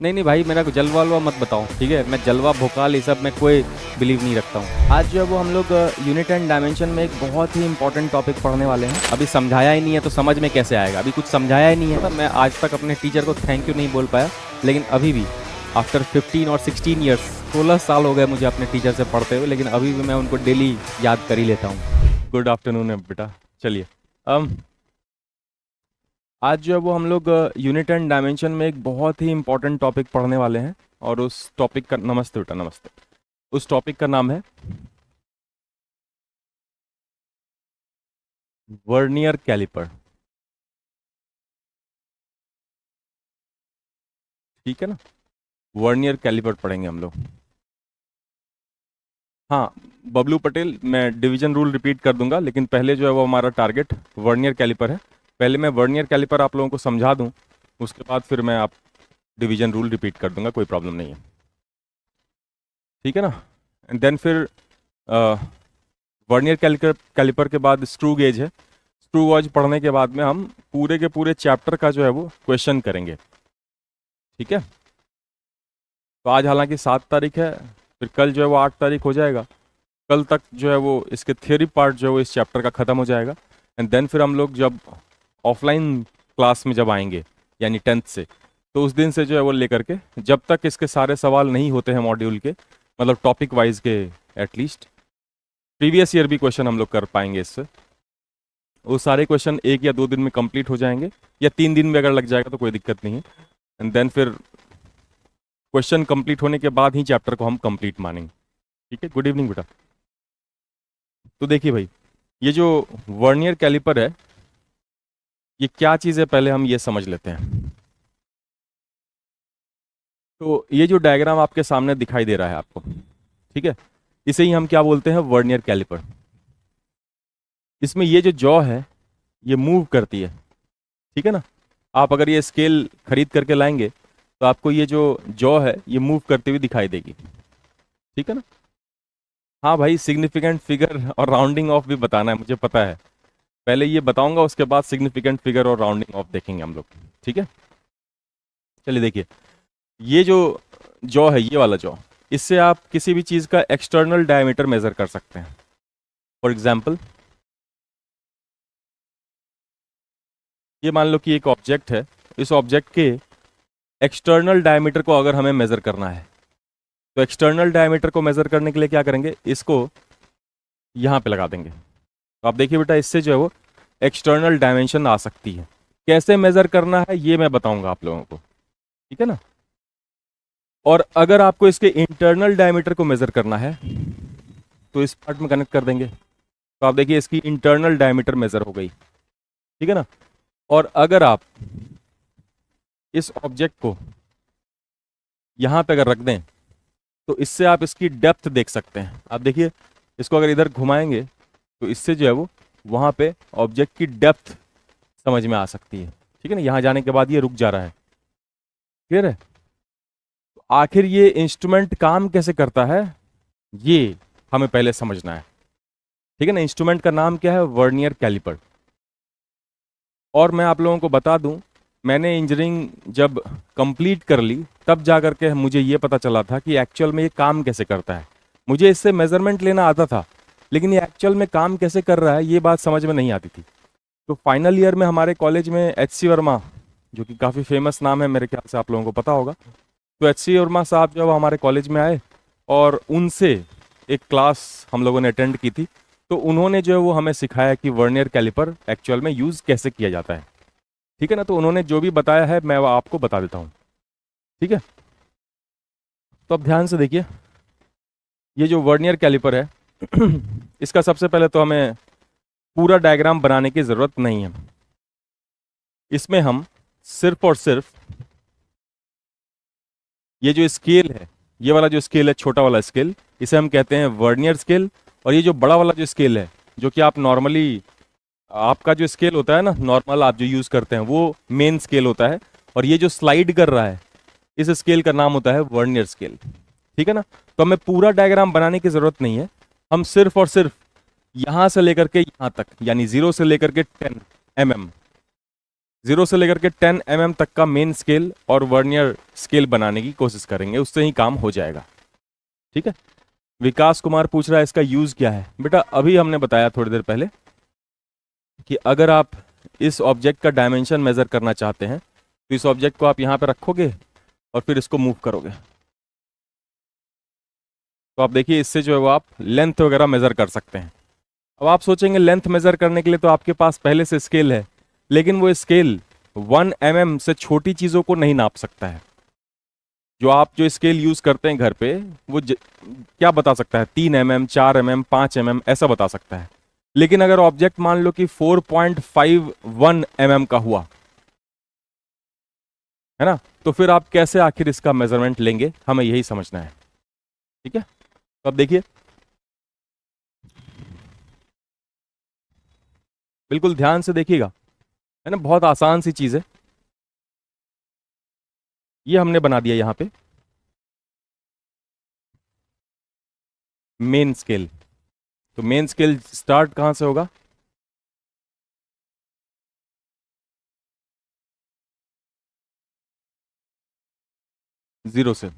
नहीं नहीं भाई, मेरा को जलवा वलवा मत बताओ, ठीक है? मैं जलवा भोकाल ये सब में कोई बिलीव नहीं रखता हूँ। आज जो है वो हम लोग यूनिट एंड डायमेंशन में एक बहुत ही इंपॉर्टेंट टॉपिक पढ़ने वाले हैं। अभी समझाया ही नहीं है तो समझ में कैसे आएगा? अभी कुछ समझाया ही नहीं है। तो मैं आज तक अपने टीचर को थैंक यू नहीं बोल पाया, लेकिन अभी भी आफ्टर 15 और 16 ईयर्स, 16 साल हो गए मुझे अपने टीचर से पढ़ते हुए, लेकिन अभी भी मैं उनको डेली याद कर ही लेता हूँ। गुड आफ्टरनून है बेटा। चलिए, आज जो है वो हम लोग यूनिट एंड डायमेंशन में एक बहुत ही इंपॉर्टेंट टॉपिक पढ़ने वाले हैं। और उस टॉपिक का, नमस्ते बेटा नमस्ते, उस टॉपिक का नाम है वर्नियर कैलिपर। ठीक है ना? वर्नियर कैलिपर पढ़ेंगे हम लोग। हाँ, बबलू पटेल, मैं डिवीजन रूल रिपीट कर दूंगा, लेकिन पहले जो है वो हमारा टारगेट वर्नियर कैलिपर है। पहले मैं वर्नियर कैलिपर आप लोगों को समझा दूं, उसके बाद फिर मैं आप डिवीजन रूल रिपीट कर दूंगा, कोई प्रॉब्लम नहीं है। ठीक है ना? एंड देन फिर वर्नियर कैलिपर के बाद स्क्रू गेज है। स्क्रू गेज पढ़ने के बाद में हम पूरे के पूरे चैप्टर का जो है वो क्वेश्चन करेंगे। ठीक है? तो आज हालांकि 7 तारीख है, फिर कल जो है वो 8 तारीख हो जाएगा। कल तक जो है वो इसके थियोरी पार्ट जो है वो इस चैप्टर का ख़त्म हो जाएगा। एंड देन फिर हम लोग जब ऑफलाइन क्लास में जब आएंगे, यानी 10th से, तो उस दिन से जो है वो लेकर के जब तक इसके सारे सवाल नहीं होते हैं मॉड्यूल के, मतलब टॉपिक वाइज के, एटलीस्ट प्रीवियस ईयर भी क्वेश्चन हम लोग कर पाएंगे इससे। वो सारे क्वेश्चन 1 या 2 दिन में कंप्लीट हो जाएंगे, या 3 दिन में अगर लग जाएगा तो कोई दिक्कत नहीं है। एंड देन फिर क्वेश्चन कंप्लीट होने के बाद ही चैप्टर को हम कंप्लीट मानेंगे। ठीक है? गुड इवनिंग बेटा। तो देखिए भाई, ये जो वर्नियर कैलिपर है, ये क्या चीज़ है पहले हम ये समझ लेते हैं। तो ये जो डायग्राम आपके सामने दिखाई दे रहा है आपको, ठीक है, इसे ही हम क्या बोलते हैं? Vernier calliper. इसमें ये जो जॉ है ये मूव करती है। ठीक है ना? आप अगर ये स्केल खरीद करके लाएंगे तो आपको ये जो जॉ है ये मूव करती हुई दिखाई देगी। ठीक है ना? हाँ भाई, सिग्निफिकेंट फिगर और राउंडिंग ऑफ भी बताना है, मुझे पता है। पहले ये बताऊंगा, उसके बाद सिग्निफिकेंट फिगर और राउंडिंग ऑफ देखेंगे हम लोग। ठीक है? चलिए देखिए, ये जो जॉ है, ये वाला जॉ, इससे आप किसी भी चीज़ का एक्सटर्नल डायमीटर मेजर कर सकते हैं। फॉर एग्जाम्पल, ये मान लो कि एक ऑब्जेक्ट है। इस ऑब्जेक्ट के एक्सटर्नल डायमीटर को अगर हमें मेजर करना है, तो एक्सटर्नल डायमीटर को मेजर करने के लिए क्या करेंगे? इसको यहाँ पे लगा देंगे। तो आप देखिए बेटा, इससे जो है वो एक्सटर्नल डायमेंशन आ सकती है। कैसे मेजर करना है ये मैं बताऊंगा आप लोगों को। ठीक है ना? और अगर आपको इसके इंटरनल डायमीटर को मेजर करना है तो इस पार्ट में कनेक्ट कर देंगे। तो आप देखिए, इसकी इंटरनल डायमीटर मेजर हो गई। ठीक है ना? और अगर आप इस ऑब्जेक्ट को यहाँ पे अगर रख दें तो इससे आप इसकी डेप्थ देख सकते हैं। आप देखिए, इसको अगर इधर घुमाएंगे तो इससे जो है वो वहाँ पे ऑब्जेक्ट की डेप्थ समझ में आ सकती है। ठीक है ना? यहाँ जाने के बाद ये रुक जा रहा है। क्लियर है? तो आखिर ये इंस्ट्रूमेंट काम कैसे करता है ये हमें पहले समझना है। ठीक है ना? इंस्ट्रूमेंट का नाम क्या है? Vernier calliper. और मैं आप लोगों को बता दूं, मैंने इंजीनियरिंग जब कंप्लीट कर ली तब जा करके मुझे ये पता चला था कि एक्चुअल में ये काम कैसे करता है। मुझे इससे मेजरमेंट लेना आता था, लेकिन ये एक्चुअल में काम कैसे कर रहा है ये बात समझ में नहीं आती थी। तो फाइनल ईयर में हमारे कॉलेज में HC वर्मा, जो कि काफ़ी फेमस नाम है, मेरे ख्याल से आप लोगों को पता होगा, तो HC वर्मा साहब जो हमारे कॉलेज में आए और उनसे एक क्लास हम लोगों ने अटेंड की थी। तो उन्होंने जो है वो हमें सिखाया कि वर्नियर कैलिपर एक्चुअल में यूज़ कैसे किया जाता है। ठीक है ना? तो उन्होंने जो भी बताया है मैं वो आपको बता देता हूँ। ठीक है? तो अब ध्यान से देखिए, ये जो वर्नियर कैलिपर है इसका सबसे पहले तो हमें पूरा डायग्राम बनाने की ज़रूरत नहीं है। इसमें हम सिर्फ और सिर्फ ये जो स्केल है, ये वाला जो स्केल है, छोटा वाला स्केल, इसे हम कहते हैं वर्नियर स्केल। और ये जो बड़ा वाला जो स्केल है, जो कि आप नॉर्मली, आपका जो स्केल होता है ना नॉर्मल आप जो यूज़ करते हैं, वो मेन स्केल होता है। और ये जो स्लाइड कर रहा है, इस स्केल का नाम होता है वर्नियर स्केल। ठीक है ना? तो हमें पूरा डायग्राम बनाने की ज़रूरत नहीं है। हम सिर्फ और सिर्फ यहाँ से लेकर के यहाँ तक, यानी 0 से लेकर के 10 mm, 0 से लेकर के 10 mm तक का मेन स्केल और वर्नियर स्केल बनाने की कोशिश करेंगे, उससे ही काम हो जाएगा। ठीक है। विकास कुमार पूछ रहा है इसका यूज क्या है। बेटा अभी हमने बताया थोड़ी देर पहले कि अगर आप इस ऑब्जेक्ट का डायमेंशन मेजर करना चाहते हैं तो इस ऑब्जेक्ट को आप यहां पे रखोगे और फिर इसको मूव करोगे, तो आप देखिए इससे जो है वो आप लेंथ वगैरह मेजर कर सकते हैं। अब आप सोचेंगे लेंथ मेजर करने के लिए तो आपके पास पहले से स्केल है, लेकिन वो स्केल 1 mm से छोटी चीजों को नहीं नाप सकता है। जो आप जो स्केल यूज करते हैं घर पे वो क्या बता सकता है, 3 mm, 4 mm, 5 mm ऐसा बता सकता है। लेकिन अगर ऑब्जेक्ट मान लो कि 4.51 mm का हुआ है ना, तो फिर आप कैसे आखिर इसका मेजरमेंट लेंगे, हमें यही समझना है। ठीक है, तो अब देखिए बिल्कुल ध्यान से देखिएगा, है ना, बहुत आसान सी चीज है। ये हमने बना दिया यहां पे मेन स्केल। तो मेन स्केल स्टार्ट कहां से होगा, 0 से।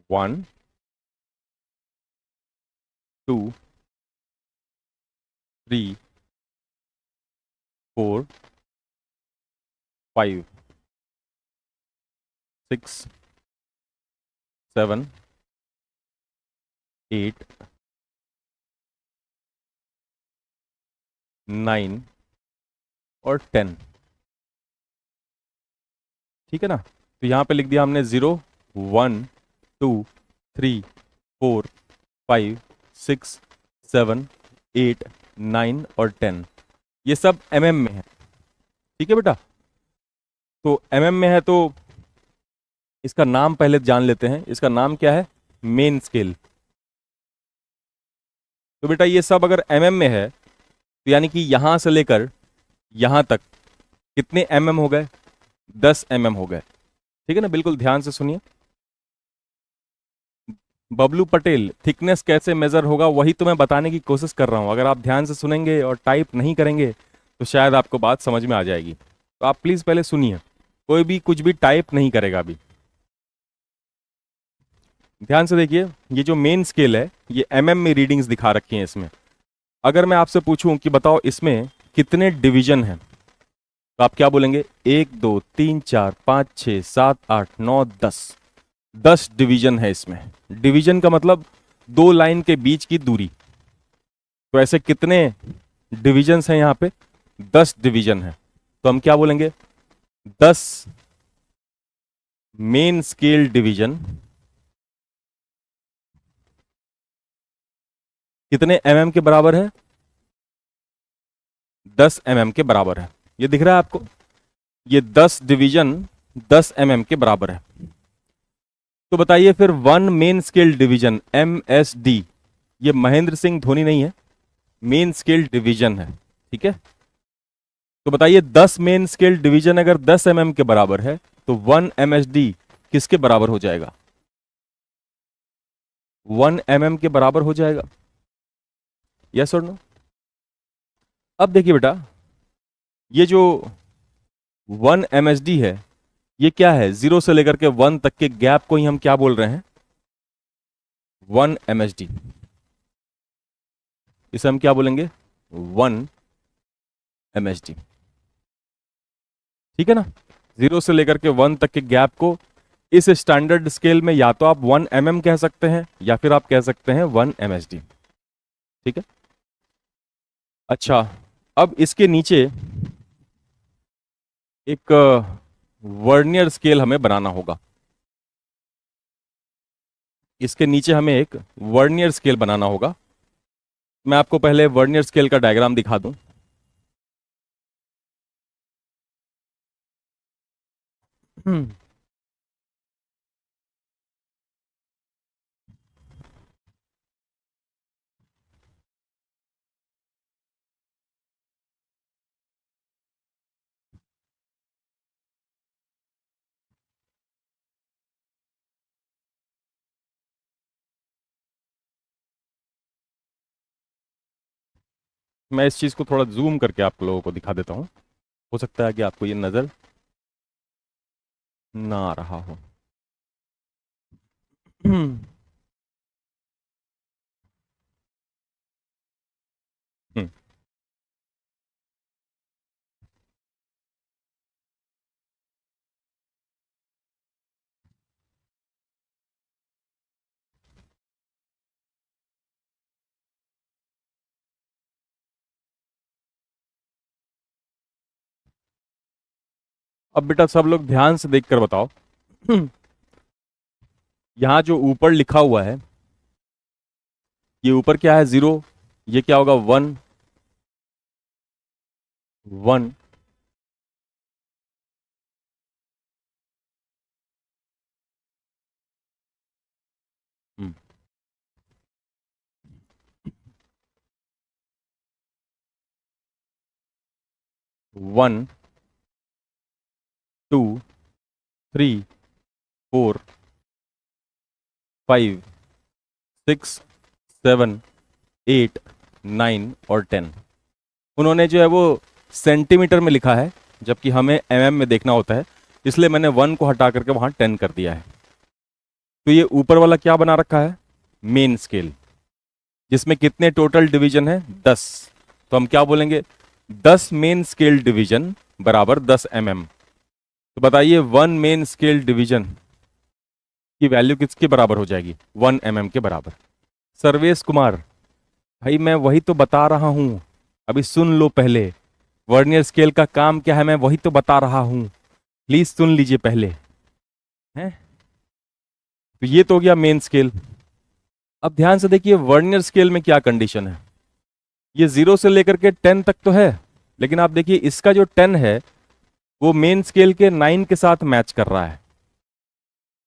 One, two, three, four, five, six, seven, eight, nine और 10। ठीक है ना, तो यहां पे लिख दिया हमने 0, 1, 2, 3, 4, 5, 6, 7, 8, 9 और 10। ये सब mm में है। ठीक है बेटा, तो mm में है तो इसका नाम पहले जान लेते हैं। इसका नाम क्या है, मेन स्केल। तो बेटा ये सब अगर mm में है तो यानी कि यहां से लेकर यहां तक कितने mm हो गए, 10 mm हो गए। ठीक है ना, बिल्कुल ध्यान से सुनिए। बबलू पटेल, थिकनेस कैसे मेजर होगा वही तो मैं बताने की कोशिश कर रहा हूं। अगर आप ध्यान से सुनेंगे और टाइप नहीं करेंगे तो शायद आपको बात समझ में आ जाएगी। तो आप प्लीज पहले सुनिए, कोई भी कुछ भी टाइप नहीं करेगा अभी। ध्यान से देखिए, ये जो मेन स्केल है ये mm में रीडिंग्स दिखा रखी हैं इसमें। अगर मैं आपसे पूछूं कि बताओ इसमें कितने डिवीजन हैं, तो आप क्या बोलेंगे, 1, 2, 3, 4, 5, 6, 7, 8, 9, 10। 10 डिवीजन है इसमें। डिवीजन का मतलब दो लाइन के बीच की दूरी। तो ऐसे कितने डिविजन्स हैं यहां पे, 10 डिवीजन है। तो हम क्या बोलेंगे, 10 मेन स्केल डिवीजन कितने mm के बराबर है, 10 mm के बराबर है। ये दिख रहा है आपको, ये 10 डिवीजन 10 mm के बराबर है। तो बताइए फिर 1 मेन स्केल डिवीजन MSD, ये महेंद्र सिंह धोनी नहीं है, मेन स्केल डिवीजन है। ठीक है, तो बताइए 10 मेन स्केल डिवीजन अगर 10 mm के बराबर है तो 1 MSD किसके बराबर हो जाएगा, 1 mm के बराबर हो जाएगा। यस और नो। अब देखिए बेटा, ये जो 1 MSD है ये क्या है, 0 से लेकर के 1 तक के गैप को ही हम क्या बोल रहे हैं, 1 MSD। इसे हम क्या बोलेंगे, 1 MSD। ठीक है ना, 0 से लेकर के 1 तक के गैप को इस स्टैंडर्ड स्केल में या तो आप 1 mm कह सकते हैं या फिर आप कह सकते हैं 1 MSD। ठीक है, अच्छा अब इसके नीचे एक वर्नियर स्केल हमें बनाना होगा। इसके नीचे हमें एक वर्नियर स्केल बनाना होगा। मैं आपको पहले वर्नियर स्केल का डायग्राम दिखा दूं। हम्म मैं इस चीज़ को थोड़ा जूम करके आप लोगों को दिखा देता हूँ, हो सकता है कि आपको ये नज़र ना आ रहा हो। हम्म। अब बेटा सब लोग ध्यान से देख कर बताओ। यहाँ जो ऊपर लिखा हुआ है, ये ऊपर क्या है? 0। ये क्या होगा? 1 1। 1 2 3 4 5 6 7 8 9 और 10। उन्होंने जो है वो सेंटीमीटर में लिखा है, जबकि हमें एमएम में देखना होता है, इसलिए मैंने 1 को हटा करके वहां 10 कर दिया है। तो ये ऊपर वाला क्या बना रखा है? मेन स्केल, जिसमें कितने टोटल डिवीजन है? 10। तो हम क्या बोलेंगे? 10 मेन स्केल डिवीजन बराबर 10 एमएम। तो बताइए 1 मेन स्केल डिवीजन की वैल्यू किसके बराबर हो जाएगी? 1 एमएम के बराबर। सर्वेश कुमार भाई, मैं वही तो बता रहा हूं, अभी सुन लो पहले। वर्नियर स्केल का काम क्या है, मैं वही तो बता रहा हूं, प्लीज सुन लीजिए पहले। हैं? तो ये तो हो गया मेन स्केल। अब ध्यान से देखिए वर्नियर स्केल में क्या कंडीशन है। ये 0 से लेकर के 10 तक तो है, लेकिन आप देखिए इसका जो 10 है वो मेन स्केल के 9 के साथ मैच कर रहा है।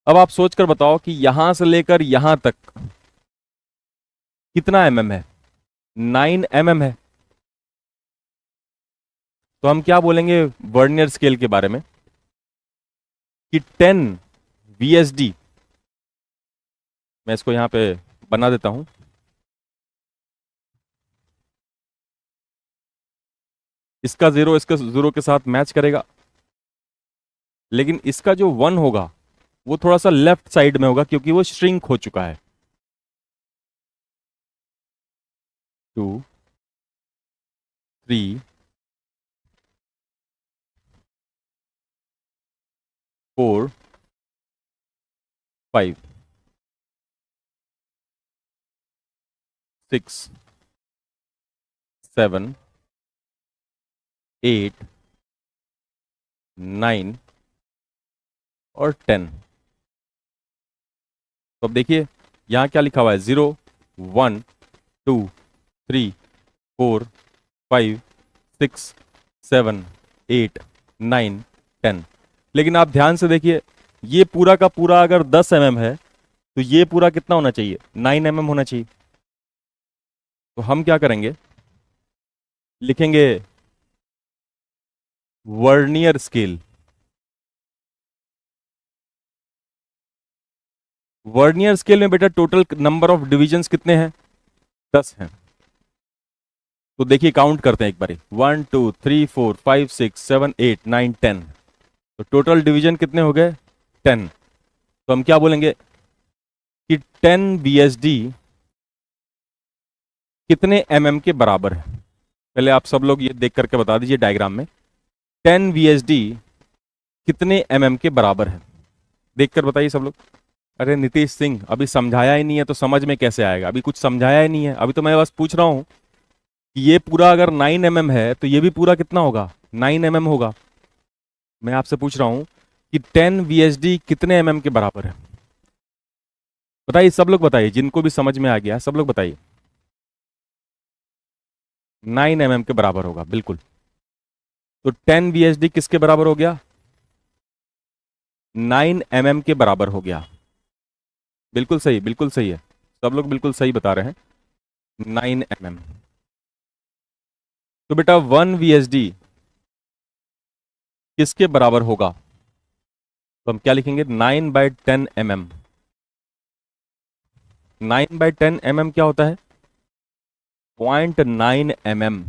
अब आप सोच कर बताओ कि यहां से लेकर यहां तक कितना एमएम है? 9 एमएम है। तो हम क्या बोलेंगे वर्नियर स्केल के बारे में कि 10 वीएसडी, मैं इसको यहां पे बना देता हूं, इसका 0 इसका 0 के साथ मैच करेगा, लेकिन इसका जो 1 होगा वो थोड़ा सा लेफ्ट साइड में होगा क्योंकि वो श्रिंक हो चुका है। 2 3 4 5 6 7 8 9 और 10। तो अब देखिए यहां क्या लिखा हुआ है? 0 1 2 3 4 5 6 7 8 9 10। लेकिन आप ध्यान से देखिए ये पूरा का पूरा अगर 10 एमएम है तो ये पूरा कितना होना चाहिए? 9 एमएम होना चाहिए। तो हम क्या करेंगे? लिखेंगे वर्नियर स्केल। वर्नियर स्केल में बेटा टोटल नंबर ऑफ डिविजन्स कितने हैं? 10 हैं। तो देखिए काउंट करते हैं एक बारी, 1 2 3 4 5 6 7 8 9 10। तो टोटल डिवीजन कितने हो गए? 10। तो हम क्या बोलेंगे कि 10 बीएसडी कितने एमएम के बराबर है? पहले आप सब लोग ये देख करके बता दीजिए डायग्राम में, 10 वीएसडी कितने एमएम के बराबर है? देखकर बताइए सब लोग। अरे नीतीश सिंह, अभी समझाया ही नहीं है तो समझ में कैसे आएगा? अभी कुछ समझाया ही नहीं है, अभी तो मैं बस पूछ रहा हूं कि ये पूरा अगर 9 एमएम है तो ये भी पूरा कितना होगा? 9 एमएम होगा। मैं आपसे पूछ रहा हूं कि 10 वीएसडी कितने एमएम के बराबर है? बताइए सब लोग, बताइए, जिनको भी समझ में आ गया सब लोग बताइए। 9 एमएम के बराबर होगा, बिल्कुल। तो 10 वीएसडी किसके बराबर हो गया? 9 एमएम के बराबर हो गया। बिल्कुल सही, बिल्कुल सही है, सब लोग बिल्कुल सही बता रहे हैं, 9 एमएम। तो बेटा 1 वीएसडी किसके बराबर होगा? तो हम क्या लिखेंगे? 9/10 mm। 9/10 mm क्या होता है? 0.9 mm।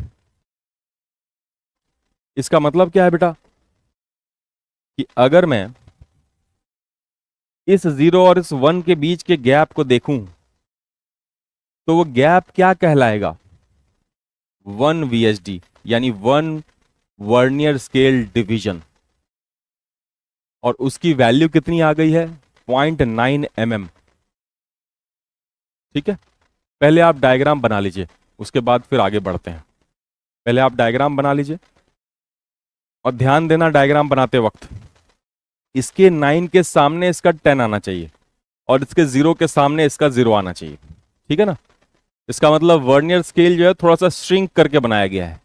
इसका मतलब क्या है बेटा कि अगर मैं इस 0 और इस 1 के बीच के गैप को देखूं तो वो गैप क्या कहलाएगा? 1 VSD, यानी 1 वर्नियर स्केल डिवीजन। और उसकी वैल्यू कितनी आ गई है? 0.9 mm। ठीक है, पहले आप डायग्राम बना लीजिए, उसके बाद फिर आगे बढ़ते हैं। पहले आप डायग्राम बना लीजिए और ध्यान देना, डायग्राम बनाते वक्त इसके 9 के सामने इसका 10 आना चाहिए और इसके 0 के सामने इसका 0 आना चाहिए। ठीक है ना? इसका मतलब वर्नियर स्केल जो है थोड़ा सा श्रिंक करके बनाया गया है,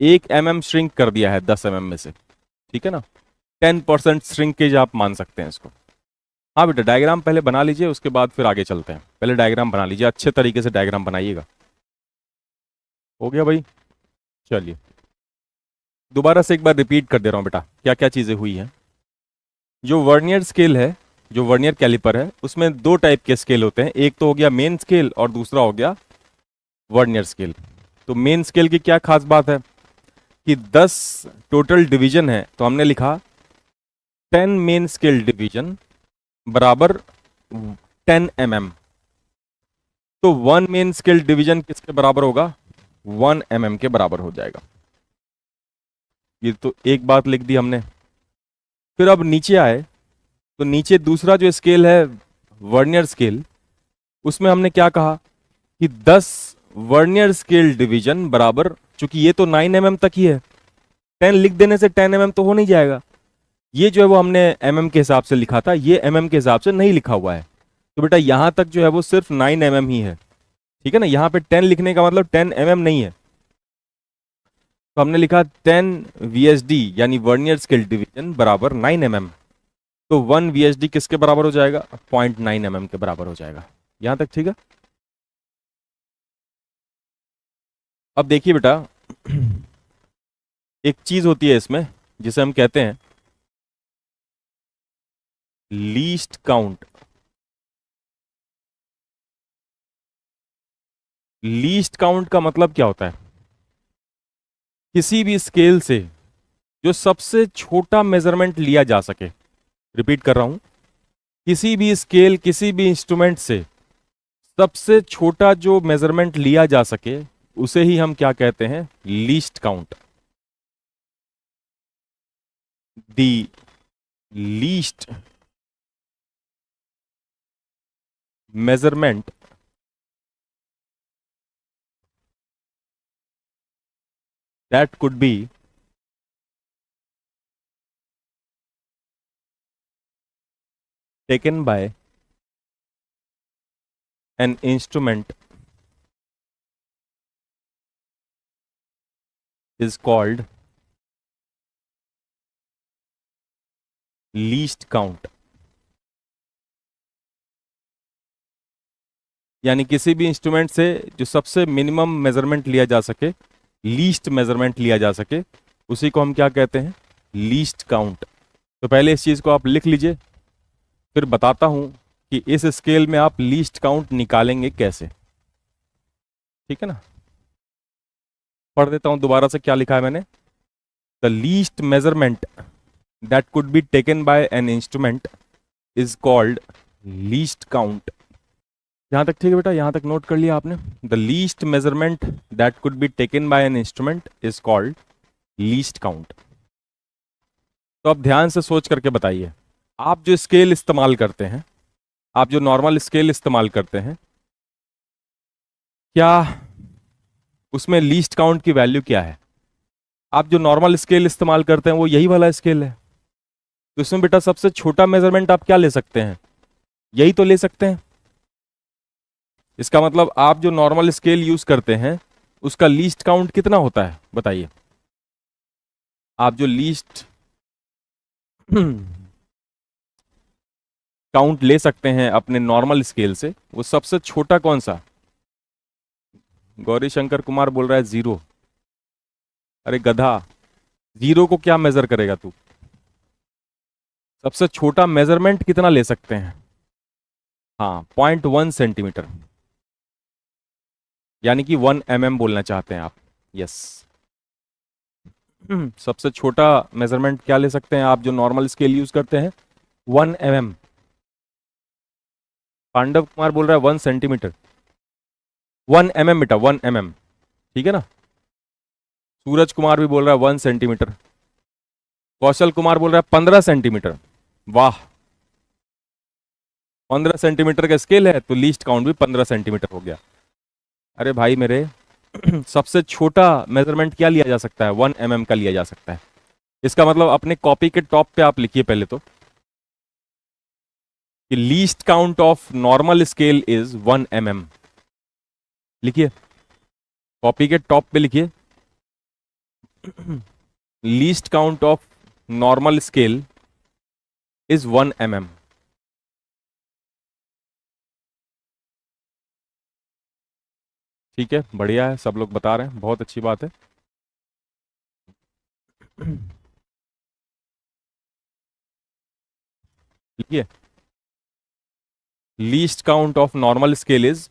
1 mm श्रिंक कर दिया है 10 mm में से। ठीक है ना? 10% श्रिंकेज आप मान सकते हैं इसको। हाँ बेटा, डायग्राम पहले बना लीजिए, उसके बाद फिर आगे चलते हैं। पहले डायग्राम बना लीजिए, अच्छे तरीके से डायग्राम बनाइएगा। हो गया भाई? चलिए दोबारा से एक बार रिपीट कर दे रहा हूं बेटा, क्या क्या चीजें हुई हैं। जो वर्नियर स्केल है, जो वर्नियर कैलिपर है, उसमें दो टाइप के स्केल होते हैं। एक तो हो गया मेन स्केल और दूसरा हो गया वर्नियर स्केल। तो मेन स्केल की क्या खास बात है कि 10 टोटल डिवीजन है, तो हमने लिखा 10 मेन स्केल डिवीजन बराबर 10 mm। तो 1 मेन स्केल डिवीजन किसके बराबर होगा? 1 mm के बराबर हो जाएगा। ये तो एक बात लिख दी हमने। फिर अब नीचे आए तो नीचे दूसरा जो स्केल है वर्नियर स्केल, उसमें हमने क्या कहा कि 10 वर्नियर स्केल डिवीजन बराबर, चूंकि ये तो 9 mm तक ही है, 10 लिख देने से 10 mm तो हो नहीं जाएगा। ये जो है वो हमने mm के हिसाब से लिखा था, ये mm के हिसाब से नहीं लिखा हुआ है। तो बेटा यहां तक जो है वो सिर्फ 9 mm ही है। ठीक है ना? यहां पे 10 लिखने का मतलब 10 mm नहीं है। तो हमने लिखा 10 VSD यानी वर्नियर स्केल डिवीजन बराबर 9 mm। तो 1 VSD किसके बराबर हो जाएगा? 0.9 mm के बराबर हो जाएगा। यहां तक ठीक है? अब देखिए बेटा, एक चीज होती है इसमें जिसे हम कहते हैं लीस्ट काउंट। लीस्ट काउंट का मतलब क्या होता है? किसी भी स्केल से जो सबसे छोटा मेजरमेंट लिया जा सके। रिपीट कर रहा हूं, किसी भी स्केल, किसी भी इंस्ट्रूमेंट से सबसे छोटा जो मेजरमेंट लिया जा सके उसे ही हम क्या कहते हैं? Least count. The least measurement that could be taken by an instrument is called least count। यानी किसी भी इंस्ट्रूमेंट से जो सबसे मिनिमम मेजरमेंट लिया जा सके, लीस्ट मेजरमेंट लिया जा सके, उसी को हम क्या कहते हैं? Least count. तो पहले इस चीज को आप लिख लीजिए, फिर बताता हूं कि इस स्केल में आप लीस्ट काउंट निकालेंगे कैसे। ठीक है ना? पढ़ देता हूं दोबारा से, क्या लिखा है मैंने। The least measurement that could be taken by an instrument is called least count. यहां तक ठीक है बेटा? यहां तक नोट कर लिया आपने? The least measurement that could be taken by an instrument is called least count. तो अब ध्यान से सोच करके बताइए, आप जो स्केल इस्तेमाल करते हैं, आप जो नॉर्मल स्केल इस्तेमाल करते हैं, क्या उसमें लीस्ट काउंट की वैल्यू क्या है? आप जो नॉर्मल स्केल इस्तेमाल करते हैं वो यही वाला स्केल है। तो इसमें बेटा सबसे छोटा मेजरमेंट आप क्या ले सकते हैं? यही तो ले सकते हैं। इसका मतलब आप जो नॉर्मल स्केल यूज करते हैं उसका लीस्ट काउंट कितना होता है बताइए? आप जो लीस्ट काउंट ले सकते हैं अपने नॉर्मल स्केल से, वो सबसे छोटा कौन सा? गौरी शंकर कुमार बोल रहा है 0। अरे गधा, 0 को क्या मेजर करेगा तू? सबसे छोटा मेजरमेंट कितना ले सकते हैं? हाँ, 0.1 सेंटीमीटर। यानी कि 1 mm बोलना चाहते हैं आप। यस। सबसे छोटा मेजरमेंट क्या ले सकते हैं आप जो नॉर्मल स्केल यूज करते हैं? 1 mm। पांडव कुमार बोल रहा है 1 सेंटीमीटर। 1 mm बेटा, 1 mm। ठीक है ना। सूरज कुमार भी बोल रहा है 1 सेंटीमीटर। कौशल कुमार बोल रहा है 15 सेंटीमीटर। वाह, 15 सेंटीमीटर का स्केल है तो लीस्ट काउंट भी 15 सेंटीमीटर हो गया। अरे भाई मेरे, सबसे छोटा मेजरमेंट क्या लिया जा सकता है? 1 mm का लिया जा सकता है। इसका मतलब अपने कॉपी के टॉप पे आप लिखिए पहले तो कि least count of normal scale is 1 mm। लिखिए, कॉपी के टॉप पे लिखिए least count of normal scale is 1 mm। ठीक है, बढ़िया है, सब लोग बता रहे हैं, बहुत अच्छी बात है। लिखिए, least count of normal scale is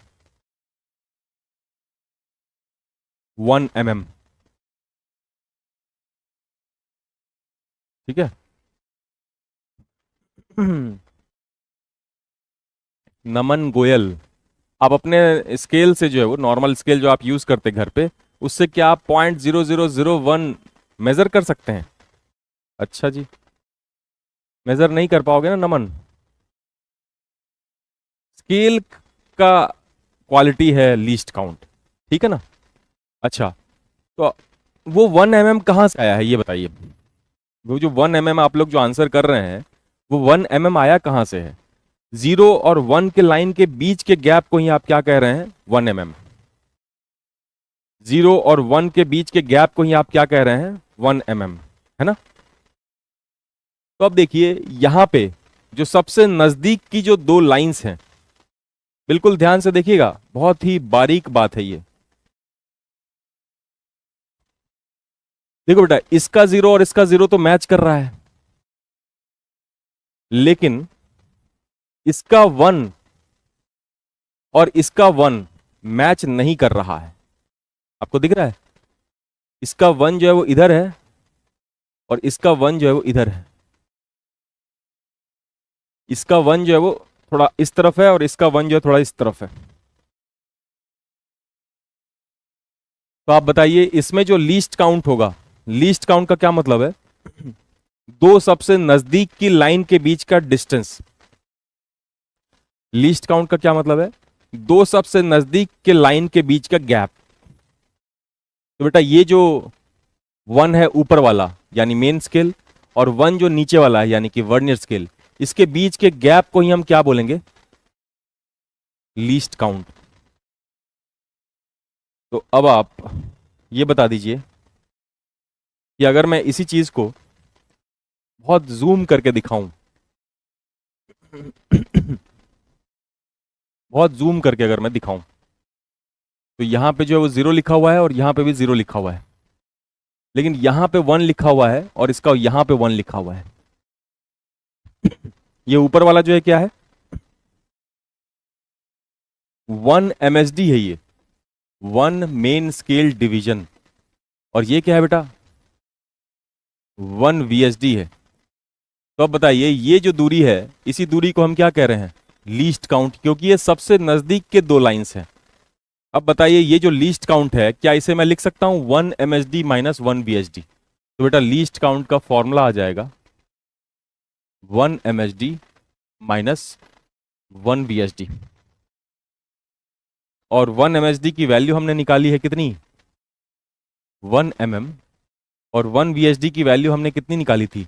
1 mm। ठीक है। नमन गोयल, आप अपने स्केल से जो है वो नॉर्मल स्केल जो आप यूज करते हैं घर पे, उससे क्या आप 0.0001 मेजर कर सकते हैं? अच्छा जी, मेजर नहीं कर पाओगे ना नमन। स्केल का क्वालिटी है लीस्ट काउंट, ठीक है ना। अच्छा, तो वो 1 mm कहाँ से आया है ये बताइए। वो जो 1 mm आप लोग जो आंसर कर रहे हैं, वो 1 mm आया कहाँ से है? 0 और 1 के लाइन के बीच के गैप को ही आप क्या कह रहे हैं? 1 mm। 0 और 1 के बीच के गैप को ही आप क्या कह रहे हैं? 1 mm, है ना। तो अब देखिए यहां पे जो सबसे नजदीक की जो दो लाइंस हैं, बिल्कुल ध्यान से देखिएगा, बहुत ही बारीक बात है ये। देखो बेटा, इसका 0 और इसका 0 तो मैच कर रहा है, लेकिन इसका 1 और इसका 1 मैच नहीं कर रहा है। आपको दिख रहा है? इसका 1 जो है वो इधर है और इसका 1 जो है वो इधर है। इसका 1 जो है वो थोड़ा इस तरफ है और इसका 1 जो है थोड़ा इस तरफ है। तो आप बताइए इसमें जो लीस्ट काउंट होगा, लीस्ट काउंट का क्या मतलब है? दो सबसे नजदीक की लाइन के बीच का डिस्टेंस। लीस्ट काउंट का क्या मतलब है? दो सबसे नजदीक के लाइन के बीच का गैप। तो बेटा ये जो 1 है ऊपर वाला यानी मेन स्केल, और 1 जो नीचे वाला है यानी कि वर्नियर स्केल, इसके बीच के गैप को ही हम क्या बोलेंगे? Least count. तो अब आप ये बता दीजिए कि अगर मैं इसी चीज को बहुत जूम करके दिखाऊं, बहुत जूम करके अगर मैं दिखाऊं, तो यहां पे जो है वो 0 लिखा हुआ है और यहां पे भी 0 लिखा हुआ है, लेकिन यहां पे 1 लिखा हुआ है और इसका यहां पे 1 लिखा हुआ है। ये ऊपर वाला जो है क्या है? 1 MSD है ये, 1 मेन स्केल डिवीजन। और ये क्या है बेटा? 1 VSD है। तो अब बताइए ये जो दूरी है, इसी दूरी को हम क्या कह रहे हैं? लीस्ट काउंट, क्योंकि ये सबसे नजदीक के दो लाइंस हैं। अब बताइए ये जो लीस्ट काउंट है, क्या इसे मैं लिख सकता हूं 1 MSD माइनस 1 VSD? तो बेटा लीस्ट काउंट का फॉर्मूला आ जाएगा 1 MSD माइनस 1 VSD। और 1 MSD की वैल्यू हमने निकाली है कितनी? 1 mm। और 1 VSD की वैल्यू हमने कितनी निकाली थी?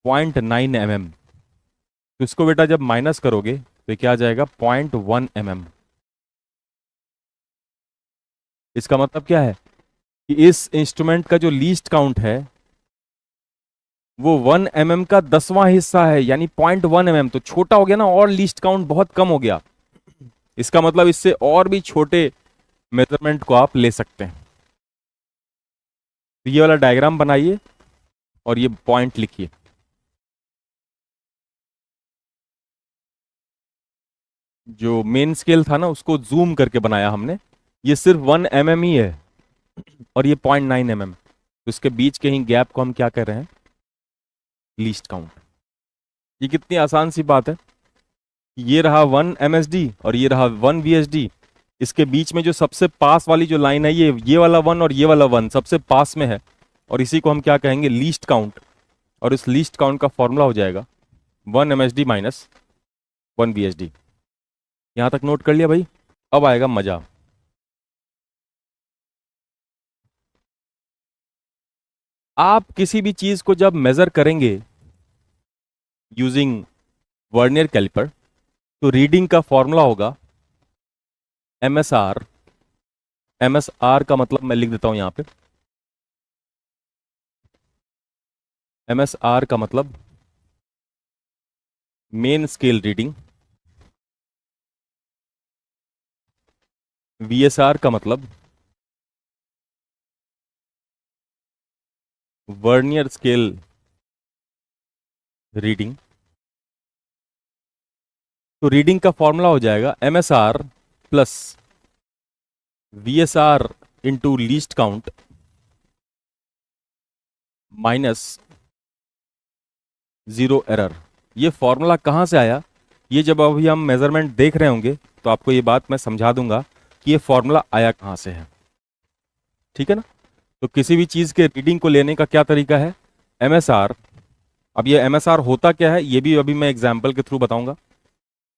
0.9 mm। तो इसको बेटा जब माइनस करोगे तो क्या आ जाएगा? 0.1 mm। इसका मतलब क्या है कि इस इंस्ट्रूमेंट का जो लीस्ट काउंट है वो 1 mm का 10वां हिस्सा है, यानी 0.1 mm। तो छोटा हो गया ना, और लीस्ट काउंट बहुत कम हो गया। इसका मतलब इससे और भी छोटे मेजरमेंट को आप ले सकते हैं। तो ये वाला डायग्राम बनाइए और ये पॉइंट लिखिए। जो मेन स्केल था ना उसको जूम करके बनाया हमने, ये सिर्फ 1 mm ही है और ये 0.9 mm, तो इसके बीच के ही गैप को हम क्या कह रहे हैं, लीस्ट काउंट। ये कितनी आसान सी बात है। ये रहा 1 MSD और ये रहा 1 VSD, इसके बीच में जो सबसे पास वाली जो लाइन है, ये वाला 1 और ये वाला 1 सबसे पास में है, और इसी को हम क्या कहेंगे, लीस्ट काउंट। और इस लीस्ट काउंट का फॉर्मूला हो जाएगा 1 MSD माइनस 1 VSD। यहां तक नोट कर लिया भाई? अब आएगा मजा। आप किसी भी चीज को जब मेजर करेंगे यूजिंग वर्नियर कैलिपर, तो रीडिंग का फॉर्मूला होगा MSR। MSR का मतलब मैं लिख देता हूं यहां पे, MSR का मतलब मेन स्केल रीडिंग, VSR का मतलब वर्नियर स्केल रीडिंग। तो रीडिंग का फॉर्मूला हो जाएगा MSR plus VSR into least count minus 0 error. ये फॉर्मूला कहां से आया, ये जब अभी हम मेजरमेंट देख रहे होंगे तो आपको ये बात मैं समझा दूंगा कि ये फॉर्मूला आया कहां से है। ठीक है ना? तो किसी भी चीज के रीडिंग को लेने का क्या तरीका है, MSR। अब ये MSR होता क्या है, ये भी अभी मैं एग्जाम्पल के थ्रू बताऊंगा।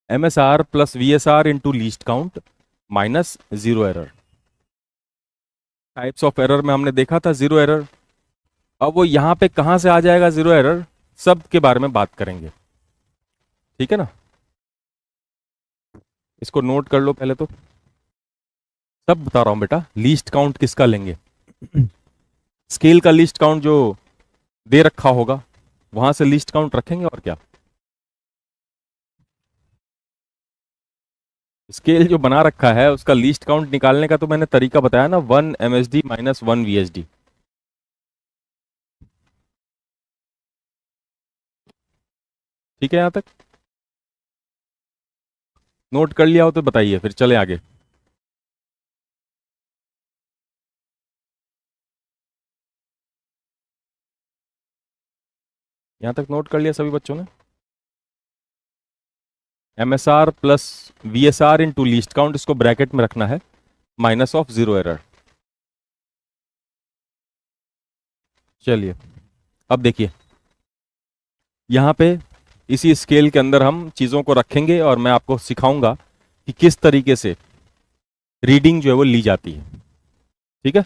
MSR plus VSR into least count minus 0 error. Types of error में हमने देखा था 0 एरर। अब वो यहां पे कहां से आ जाएगा 0 एरर, सब के बारे में बात करेंगे। ठीक है ना? इसको नोट कर लो पहले तो, सब बता रहा हूं बेटा। लीस्ट काउंट किसका लेंगे, स्केल का लीस्ट काउंट जो दे रखा होगा वहां से लीस्ट काउंट रखेंगे, और क्या। स्केल जो बना रखा है उसका लीस्ट काउंट निकालने का तो मैंने तरीका बताया ना, 1 MSD माइनस 1 VSD। ठीक है? यहां तक नोट कर लिया हो तो बताइए, फिर चले आगे। यहां तक नोट कर लिया सभी बच्चों ने? MSR plus VSR into least count, इसको ब्रैकेट में रखना है, माइनस ऑफ 0 एरर। चलिए अब देखिए, यहां पे इसी स्केल के अंदर हम चीजों को रखेंगे और मैं आपको सिखाऊंगा कि किस तरीके से रीडिंग जो है वो ली जाती है। ठीक है?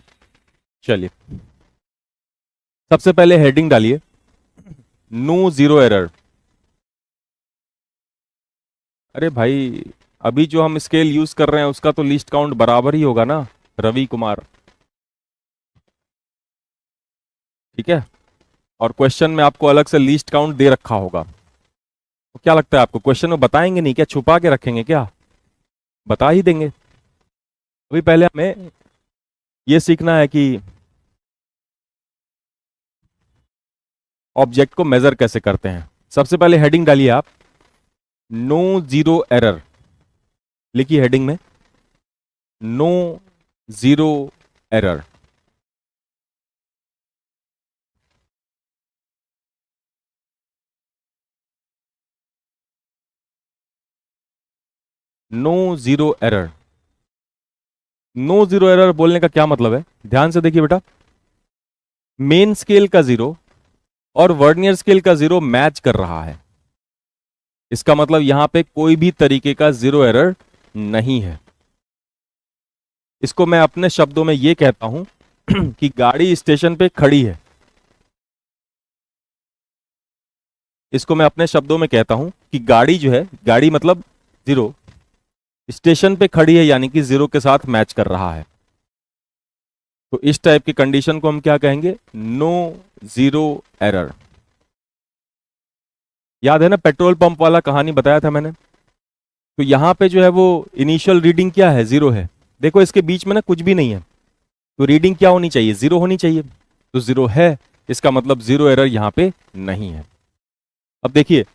चलिए सबसे पहले हेडिंग डालिए, नो 0 एरर। अरे भाई, अभी जो हम स्केल यूज कर रहे हैं उसका तो लीस्ट काउंट बराबर ही होगा ना, रवि कुमार। ठीक है? और क्वेश्चन में आपको अलग से लीस्ट काउंट दे रखा होगा, तो क्या लगता है आपको क्वेश्चन में बताएंगे नहीं क्या, छुपा के रखेंगे क्या? बता ही देंगे। अभी पहले हमें यह सीखना है कि ऑब्जेक्ट को मेजर कैसे करते हैं। सबसे पहले हेडिंग डालिए आप, नो 0 एरर। लिखिए हेडिंग में no 0 error. No 0 error. No 0 error बोलने का क्या मतलब है, ध्यान से देखिए बेटा। मेन स्केल का 0 और वर्नियर स्केल का 0 मैच कर रहा है, इसका मतलब यहां पे कोई भी तरीके का 0 एरर नहीं है। इसको मैं अपने शब्दों में यह कहता हूं कि गाड़ी स्टेशन पे खड़ी है। इसको मैं अपने शब्दों में कहता हूं कि गाड़ी जो है, गाड़ी मतलब 0, स्टेशन पे खड़ी है यानी कि 0 के साथ मैच कर रहा है। तो इस टाइप की कंडीशन को हम क्या कहेंगे, नो 0 एरर। याद है ना पेट्रोल पंप वाला कहानी बताया था मैंने? तो यहां पे जो है वो इनिशियल रीडिंग क्या है, 0 है। देखो इसके बीच में ना कुछ भी नहीं है, तो रीडिंग क्या होनी चाहिए, 0 होनी चाहिए। तो 0 है, इसका मतलब 0 एरर यहां पे नहीं है। अब देखिए,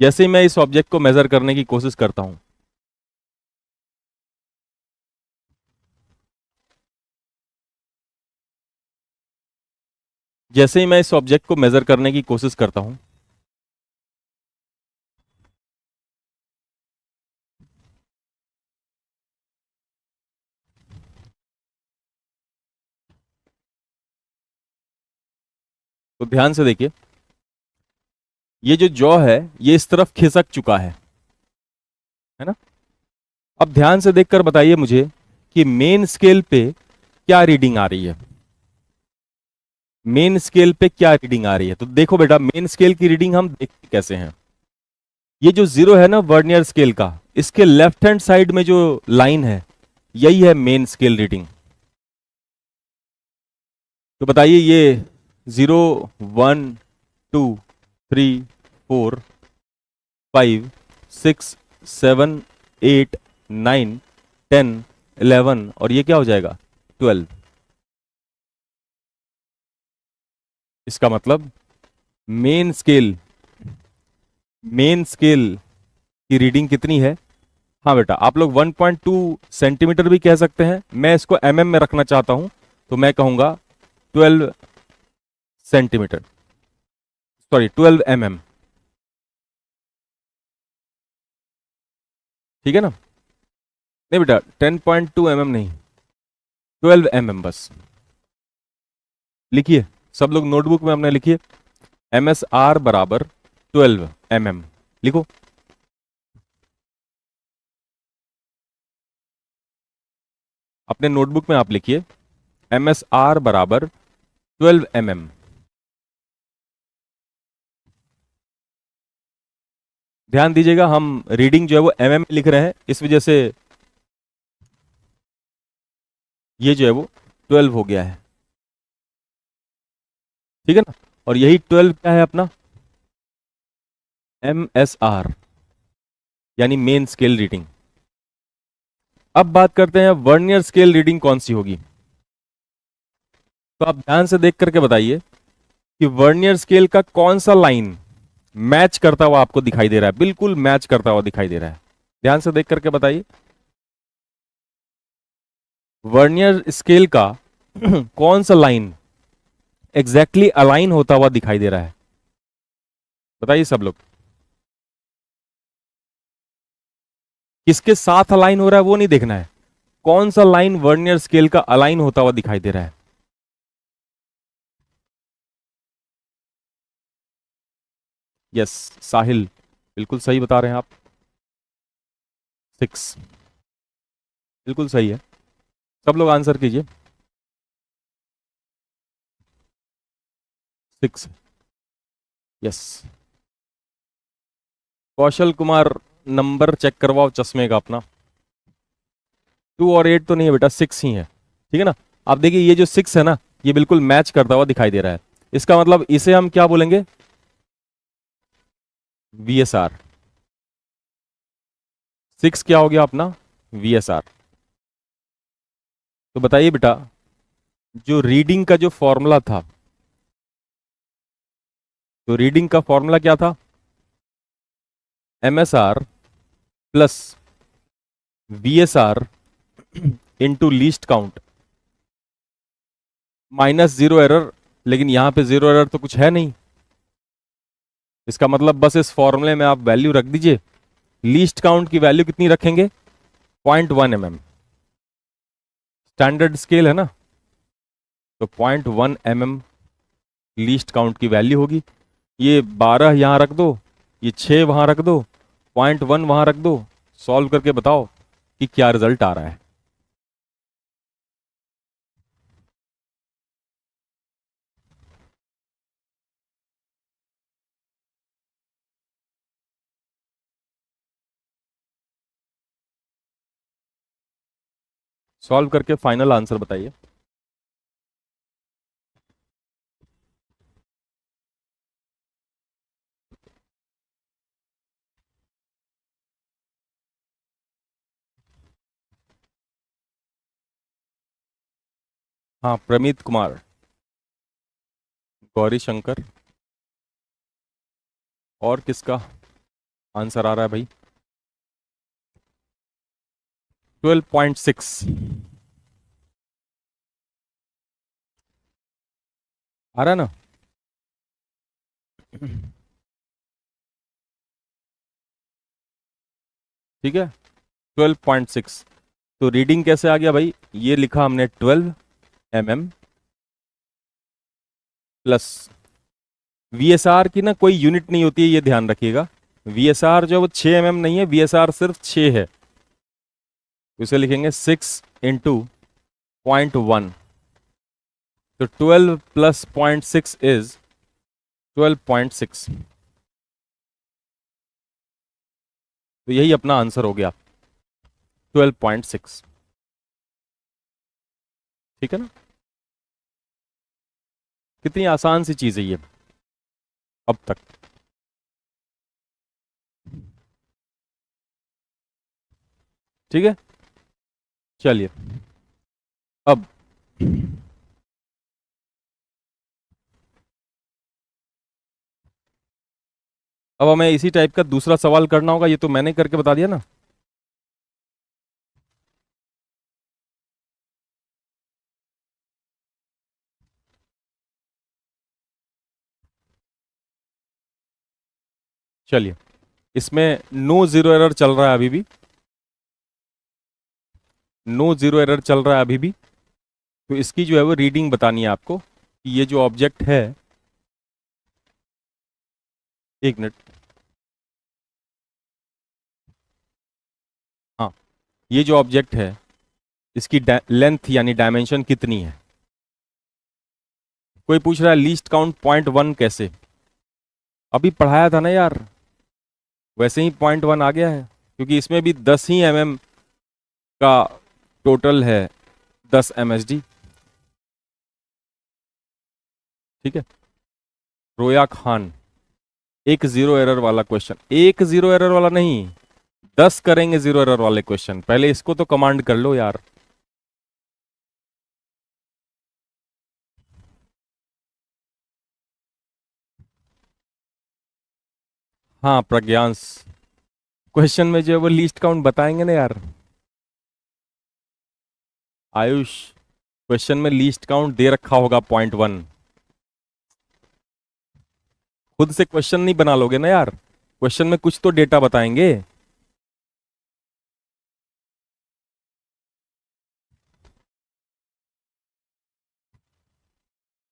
जैसे ही मैं इस ऑब्जेक्ट को मेजर करने की कोशिश करता हूं, जैसे ही मैं इस ऑब्जेक्ट को मेजर करने की कोशिश करता हूं, तो ध्यान से देखिए, ये जो जॉ है ये इस तरफ खिसक चुका है ना। अब ध्यान से देखकर बताइए मुझे कि मेन स्केल पे क्या रीडिंग आ रही है। मेन स्केल पे क्या रीडिंग आ रही है, तो देखो बेटा, मेन स्केल की रीडिंग हम देखते कैसे हैं। ये जो जीरो है ना वर्नियर स्केल का, इसके लेफ्ट हैंड साइड में जो लाइन है यही है मेन स्केल रीडिंग। तो बताइए ये 0, 1, 2, 3, 4, 5, 6, 7, 8, 9, 10, 11 और ये क्या हो जाएगा 12। इसका मतलब मेन स्केल की रीडिंग कितनी है। हाँ बेटा, आप लोग 1.2 सेंटीमीटर भी कह सकते हैं, मैं इसको mm में रखना चाहता हूं तो मैं कहूंगा 12 सेंटीमीटर, सॉरी 12 mm। ठीक है ना। नहीं बेटा 10.2 mm नहीं, 12 mm बस। लिखिए सब लोग नोटबुक में अपने लिखिए, MSR बराबर 12 mm। लिखो। अपने नोटबुक में आप लिखिए MSR बराबर 12 mm। ध्यान दीजिएगा, हम रीडिंग जो है वो mm में लिख रहे हैं, इस वजह से ये जो है वो 12 हो गया है। ठीक है ना। और यही 12 क्या है अपना MSR, यानी मेन स्केल रीडिंग। अब बात करते हैं वर्नियर स्केल रीडिंग कौन सी होगी। तो आप ध्यान से देख करके बताइए कि वर्नियर स्केल का कौन सा लाइन मैच करता हुआ आपको दिखाई दे रहा है, बिल्कुल मैच करता हुआ दिखाई दे रहा है। ध्यान से देख करके बताइए वर्नियर स्केल का कौन सा लाइन एग्जैक्टली अलाइन होता हुआ दिखाई दे रहा है। बताइए सब लोग, किसके साथ अलाइन हो रहा है वो नहीं देखना है, कौन सा लाइन वर्नियर स्केल का अलाइन होता हुआ दिखाई दे रहा है। यस साहिल, बिल्कुल सही बता रहे हैं आप, 6 बिल्कुल सही है। सब लोग आंसर कीजिए, 6। Yes. Kaushal Kumar, number check करवाओ चश्मे का अपना। 2 और 8 तो नहीं है बेटा, 6 ही है। ठीक है ना। आप देखिए ये जो 6 है ना, ये बिल्कुल मैच करता हुआ दिखाई दे रहा है। इसका मतलब इसे हम क्या बोलेंगे, VSR। 6 क्या हो गया अपना VSR। तो बताइए बेटा, जो रीडिंग का जो फॉर्मूला था, तो रीडिंग का फॉर्मूला क्या था, MSR plus VSR into least count minus zero error. लेकिन यहां पे जीरो एरर तो कुछ है नहीं, इसका मतलब बस इस फॉर्मूले में आप वैल्यू रख दीजिए। लीस्ट काउंट की वैल्यू कितनी रखेंगे, 0.1 mm। स्टैंडर्ड स्केल है ना, तो 0.1 mm लीस्ट काउंट की वैल्यू होगी। ये 12 यहां रख दो, ये 6 वहां रख दो, 0.1 वहां रख दो, सॉल्व करके बताओ कि क्या रिजल्ट आ रहा है। सॉल्व करके फाइनल आंसर बताइए। हाँ प्रमीत कुमार, गौरी शंकर, और किसका आंसर आ रहा है भाई, 12.6 आ रहा है ना। ठीक है, 12.6। तो रीडिंग कैसे आ गया भाई, ये लिखा हमने 12 mm प्लस वीएसआर की ना कोई यूनिट नहीं होती है, ये ध्यान रखिएगा। वीएसआर जो है वो 6 mm नहीं है, वीएसआर सिर्फ 6 है। तो इसे लिखेंगे 6 × 0.1। तो 12 + 0.6 इज 12.6। तो यही अपना आंसर हो गया, 12.6। ठीक है ना, कितनी आसान सी चीज है ये अब तक। ठीक है, चलिए अब हमें इसी टाइप का दूसरा सवाल करना होगा। ये तो मैंने करके बता दिया ना। चलिए, इसमें नो जीरो एरर चल रहा है अभी भी, नो जीरो एरर चल रहा है अभी भी। तो इसकी जो है वो रीडिंग बतानी है आपको कि ये जो ऑब्जेक्ट है, एक मिनट, हाँ, ये जो ऑब्जेक्ट है इसकी लेंथ यानी डायमेंशन कितनी है। कोई पूछ रहा है लीस्ट काउंट 0.1 कैसे, अभी पढ़ाया था ना यार, वैसे ही 0.1 आ गया है, क्योंकि इसमें भी 10 ही mm का टोटल है, 10 MSD। ठीक है, रोया खान, एक जीरो एरर वाला क्वेश्चन, एक जीरो एरर वाला नहीं, 10 करेंगे जीरो एरर वाले क्वेश्चन। पहले इसको तो कमांड कर लो यार। हाँ प्रज्ञांश, क्वेश्चन में जो है वो लीस्ट काउंट बताएंगे ना यार। आयुष, क्वेश्चन में लीस्ट काउंट दे रखा होगा 0.1, खुद से क्वेश्चन नहीं बना लोगे ना यार, क्वेश्चन में कुछ तो डेटा बताएंगे।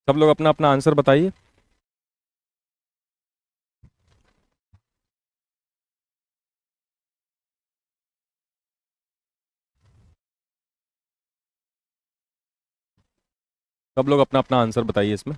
सब लोग अपना अपना आंसर बताइए। सब लोग अपना अपना आंसर बताइए इसमें।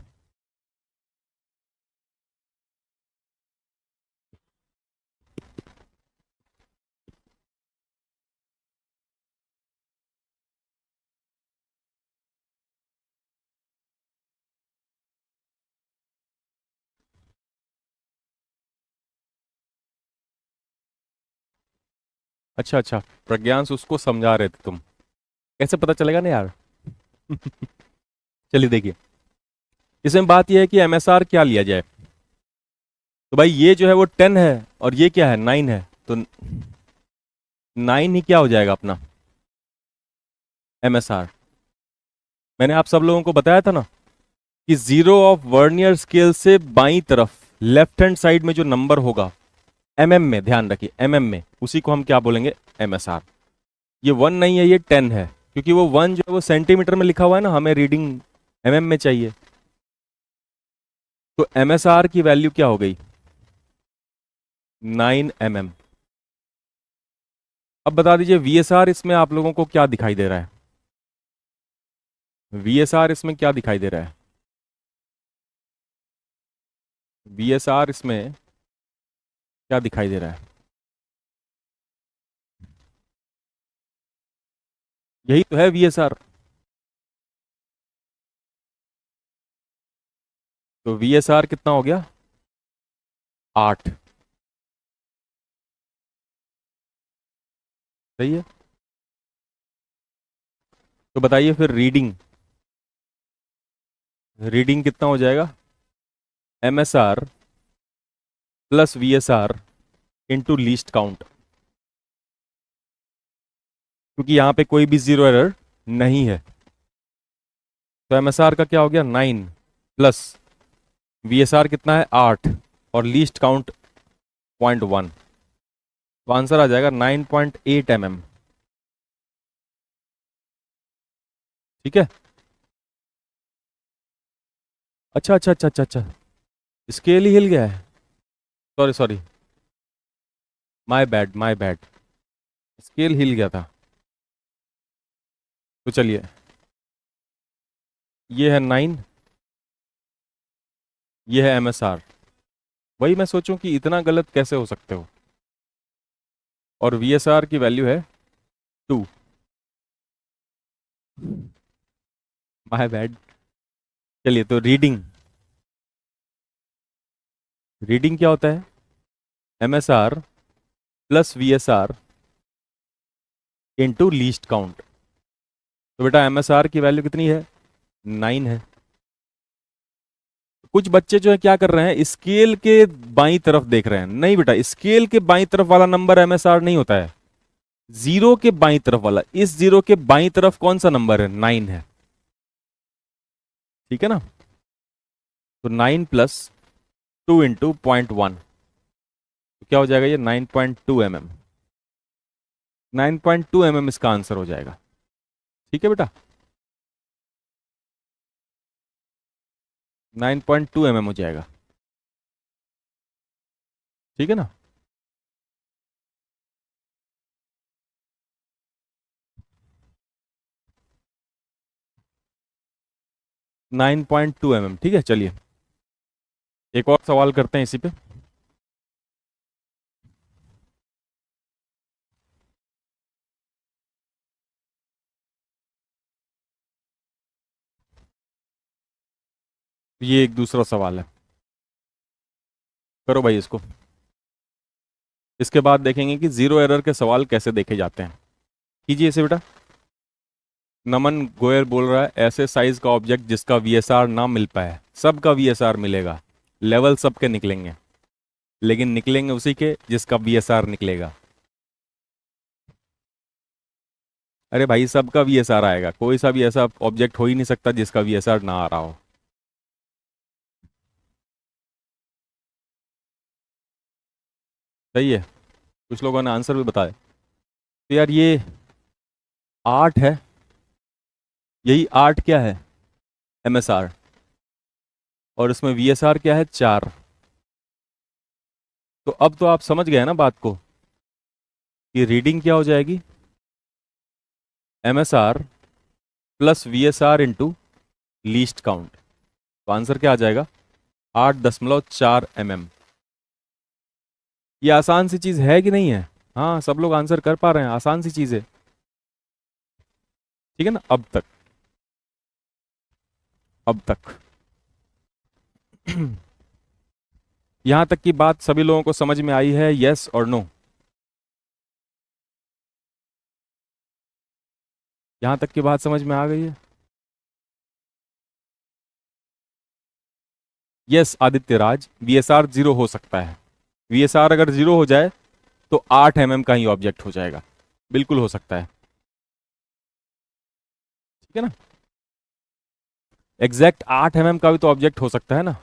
अच्छा अच्छा, प्रज्ञांश उसको समझा रहे थे तुम, कैसे पता चलेगा ना यार। चलिए देखिए, इसमें बात यह है कि एमएसआर क्या लिया जाए। तो भाई ये जो है वो 10 है और ये क्या है 9 है, तो 9 ही क्या हो जाएगा अपना एमएसआर। मैंने आप सब लोगों को बताया था ना कि जीरो ऑफ वर्नियर स्केल से बाईं तरफ लेफ्ट हैंड साइड में जो नंबर होगा एमएम में, ध्यान रखिए एमएम में, उसी को हम क्या बोलेंगे एमएसआर। ये 1 नहीं है, ये 10 है, क्योंकि वो 1 जो है वो सेंटीमीटर में लिखा हुआ है ना, हमें रीडिंग एमएम में चाहिए। तो एमएसआर की वैल्यू क्या हो गई 9 mm। अब बता दीजिए वीएसआर इसमें आप लोगों को क्या दिखाई दे रहा है, वीएसआर इसमें क्या दिखाई दे रहा है, वीएसआर इसमें क्या दिखाई दे रहा है, यही तो है वीएसआर। तो वीएसआर कितना हो गया 8। सही है, तो बताइए फिर रीडिंग, रीडिंग कितना हो जाएगा MSR plus VSR into least count, क्योंकि यहां पे कोई भी जीरो एरर नहीं है। तो एमएसआर का क्या हो गया 9 प्लस वीएसआर कितना है 8, और लीस्ट काउंट 0.1, तो आंसर आ जाएगा 9.8 mm। ठीक है। अच्छा अच्छा अच्छा अच्छा अच्छा, स्केल ही हिल गया है। Sorry sorry, my bad my bad, scale हिल गया था। तो चलिए, ये है 9, ये है MSR। वही मैं सोचूं कि इतना गलत कैसे हो सकते हो। और VSR की वैल्यू है 2। My bad. चलिए, तो रीडिंग, रीडिंग क्या होता है? MSR plus VSR into least count. तो बेटा MSR की वैल्यू कितनी है? 9 है। कुछ बच्चे जो है क्या कर रहे हैं, स्केल के बाईं तरफ देख रहे हैं। नहीं बेटा, स्केल के बाईं तरफ वाला नंबर MSR नहीं होता है, जीरो के बाईं तरफ वाला। इस जीरो के बाईं तरफ कौन सा नंबर है? 9 है। ठीक है ना? तो 9 प्लस 2 इंटू 0.1, तो क्या हो जाएगा? ये 9.2 mm। 9.2 mm इसका आंसर हो जाएगा। ठीक है बेटा, 9.2 mm हो जाएगा। ठीक है ना? 9.2 mm। ठीक है, चलिए एक और सवाल करते हैं इसी पे। ये एक दूसरा सवाल है, करो भाई इसको। इसके बाद देखेंगे कि जीरो एरर के सवाल कैसे देखे जाते हैं। कीजिए इसे बेटा। नमन गोयल बोल रहा है, ऐसे साइज का ऑब्जेक्ट जिसका VSR ना मिल पाए। सबका VSR मिलेगा, लेवल सबके निकलेंगे, लेकिन निकलेंगे उसी के जिसका VSR निकलेगा। अरे भाई, सबका VSR आएगा, कोई सा भी ऐसा ऑब्जेक्ट हो ही नहीं सकता जिसका VSR ना आ रहा हो। सही है, कुछ लोगों ने आंसर भी बताया। तो यार ये 8 है, यही 8 क्या है? MSR। और इसमें VSR क्या है? 4। तो अब तो आप समझ गए ना बात को, कि रीडिंग क्या हो जाएगी? MSR plus VSR into least count. तो आंसर क्या आ जाएगा? 8.4 mm। ये आसान सी चीज है कि नहीं है? हाँ, सब लोग आंसर कर पा रहे हैं, आसान सी चीज है। ठीक है ना? अब तक, अब तक यहां तक की बात सभी लोगों को समझ में आई है? यस और नो? यहां तक की बात समझ में आ गई है? यस आदित्य राज, VSR 0 हो सकता है। VSR अगर 0 हो जाए तो 8 mm का ही ऑब्जेक्ट हो जाएगा, बिल्कुल हो सकता है। ठीक है ना? एग्जैक्ट 8 mm का भी तो ऑब्जेक्ट हो सकता है ना?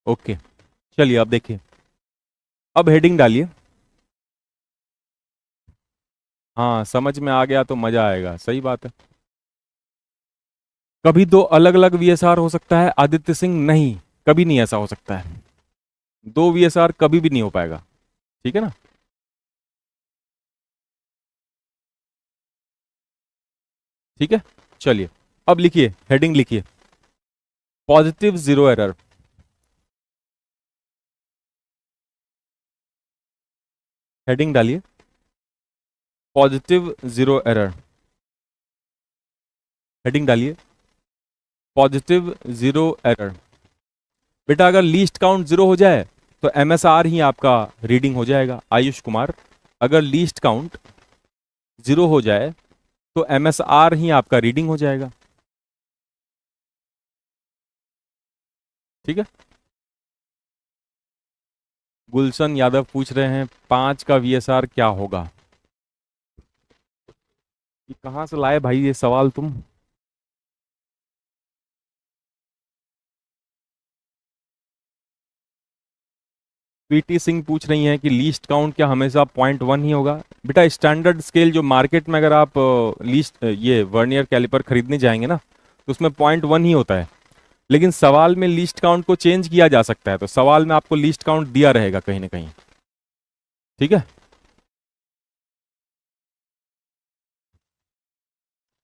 ओके, चलिए अब देखिए, अब हेडिंग डालिए। हाँ, समझ में आ गया तो मजा आएगा, सही बात है। कभी दो अलग अलग VSR हो सकता है आदित्य सिंह? नहीं, कभी नहीं ऐसा हो सकता है। दो VSR कभी भी नहीं हो पाएगा। ठीक है ना? ठीक है, चलिए अब लिखिए, हेडिंग लिखिए, पॉजिटिव जीरो एरर। हेडिंग डालिए, पॉजिटिव जीरो एरर। हेडिंग डालिए, पॉजिटिव जीरो एरर। बेटा अगर लीस्ट काउंट 0 हो जाए तो MSR ही आपका रीडिंग हो जाएगा। आयुष कुमार, अगर लीस्ट काउंट 0 हो जाए तो MSR ही आपका रीडिंग हो जाएगा। ठीक है। गुलशन यादव पूछ रहे हैं 5 का VSR क्या होगा? ये कहाँ से लाए भाई ये सवाल तुम? पीटी सिंह पूछ रही हैं कि लीस्ट काउंट क्या हमेशा 0.1 ही होगा? बेटा स्टैंडर्ड स्केल जो मार्केट में अगर आप लीस्ट ये वर्नियर कैलिपर खरीदने जाएंगे ना, तो उसमें 0.1 ही होता है। लेकिन सवाल में लीस्ट काउंट को चेंज किया जा सकता है, तो सवाल में आपको लीस्ट काउंट दिया रहेगा कहीं ना कहीं। ठीक है,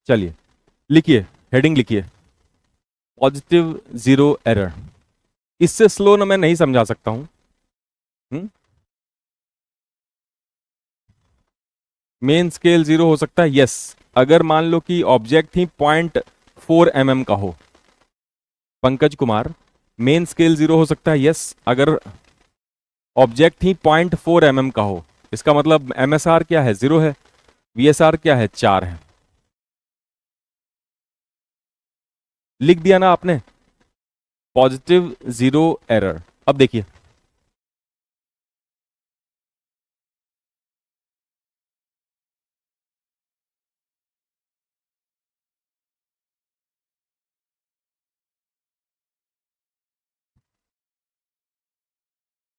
चलिए लिखिए, हेडिंग लिखिए, पॉजिटिव जीरो एरर। इससे स्लो ना मैं नहीं समझा सकता हूं। मेन स्केल जीरो हो सकता है, यस। अगर मान लो कि ऑब्जेक्ट ही 0.4 mm का हो, Pankaj Kumar, main scale zero हो सकता है, यस, अगर ऑब्जेक्ट ही 0.4 mm का हो। इसका मतलब एमएसआर क्या है? जीरो है। वीएसआर क्या है? 4 है। लिख दिया ना आपने, पॉजिटिव जीरो एरर। अब देखिए,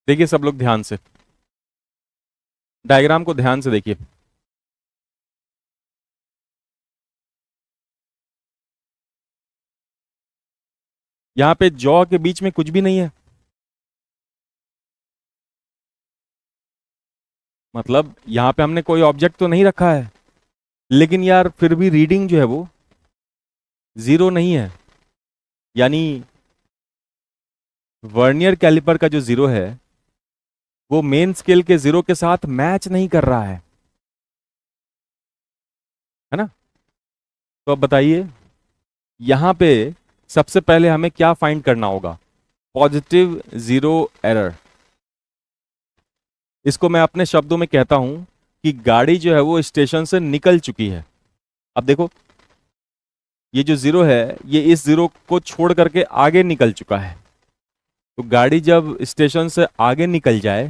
देखिए सब लोग ध्यान से, डायग्राम को ध्यान से देखिए। यहां पे जॉ के बीच में कुछ भी नहीं है, मतलब यहां पे हमने कोई ऑब्जेक्ट तो नहीं रखा है, लेकिन यार फिर भी रीडिंग जो है वो जीरो नहीं है। यानी वर्नियर कैलिपर का जो जीरो है वो मेन स्केल के जीरो के साथ मैच नहीं कर रहा है ना? तो अब बताइए, यहां पे सबसे पहले हमें क्या फाइंड करना होगा? Positive zero error. इसको मैं अपने शब्दों में कहता हूं कि गाड़ी जो है वो स्टेशन से निकल चुकी है। अब देखो, ये जो जीरो है ये इस जीरो को छोड़ करके आगे निकल चुका है। तो गाड़ी जब स्टेशन से आगे निकल जाए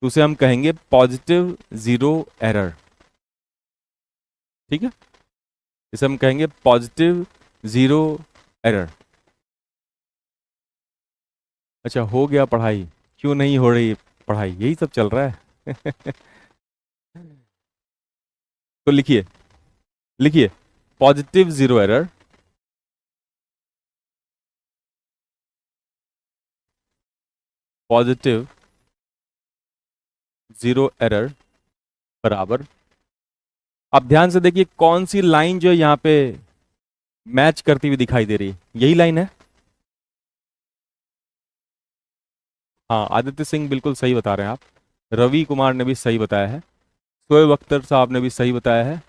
तो उसे हम कहेंगे पॉजिटिव जीरो एरर। ठीक है, इसे हम कहेंगे पॉजिटिव जीरो एरर। अच्छा, हो गया पढ़ाई? क्यों नहीं हो रही पढ़ाई? यही सब चल रहा है। तो लिखिए, लिखिए, positive zero error, positive zero error बराबर। अब ध्यान से देखिए कौन सी लाइन जो है यहां पे मैच करती हुई दिखाई दे रही है, यही लाइन है। हाँ, आदित्य सिंह बिल्कुल सही बता रहे हैं आप। रवि कुमार ने भी सही बताया है। शोएब अख्तर साहब ने भी सही बताया है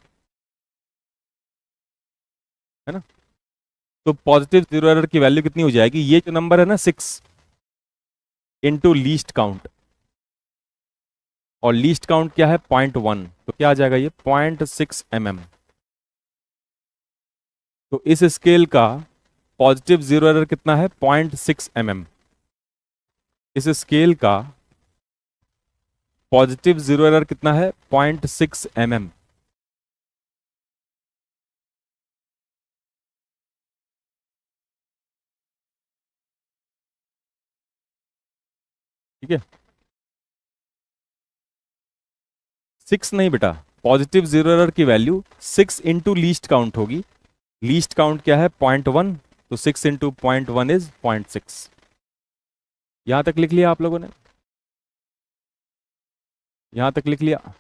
ना? तो पॉजिटिव जीरो एरर की वैल्यू कितनी हो जाएगी? ये जो नंबर है ना 6 इंटू लीस्ट काउंट, और लीस्ट काउंट क्या है? 0.1, तो क्या आ जाएगा ये? 0.6 mm। तो इस स्केल का पॉजिटिव जीरो एरर कितना है? 0.6 mm। इस स्केल का पॉजिटिव जीरो एरर कितना है? 0.6 mm। ठीक है, 6 नहीं बेटा, पॉजिटिव जीरो एरर की वैल्यू 6 इंटू लीस्ट काउंट होगी। लीस्ट काउंट क्या है? 0.1, तो 6 इंटू 0.1 इज 0.6। यहां तक लिख लिया आप लोगों ने? यहां तक लिख लिया?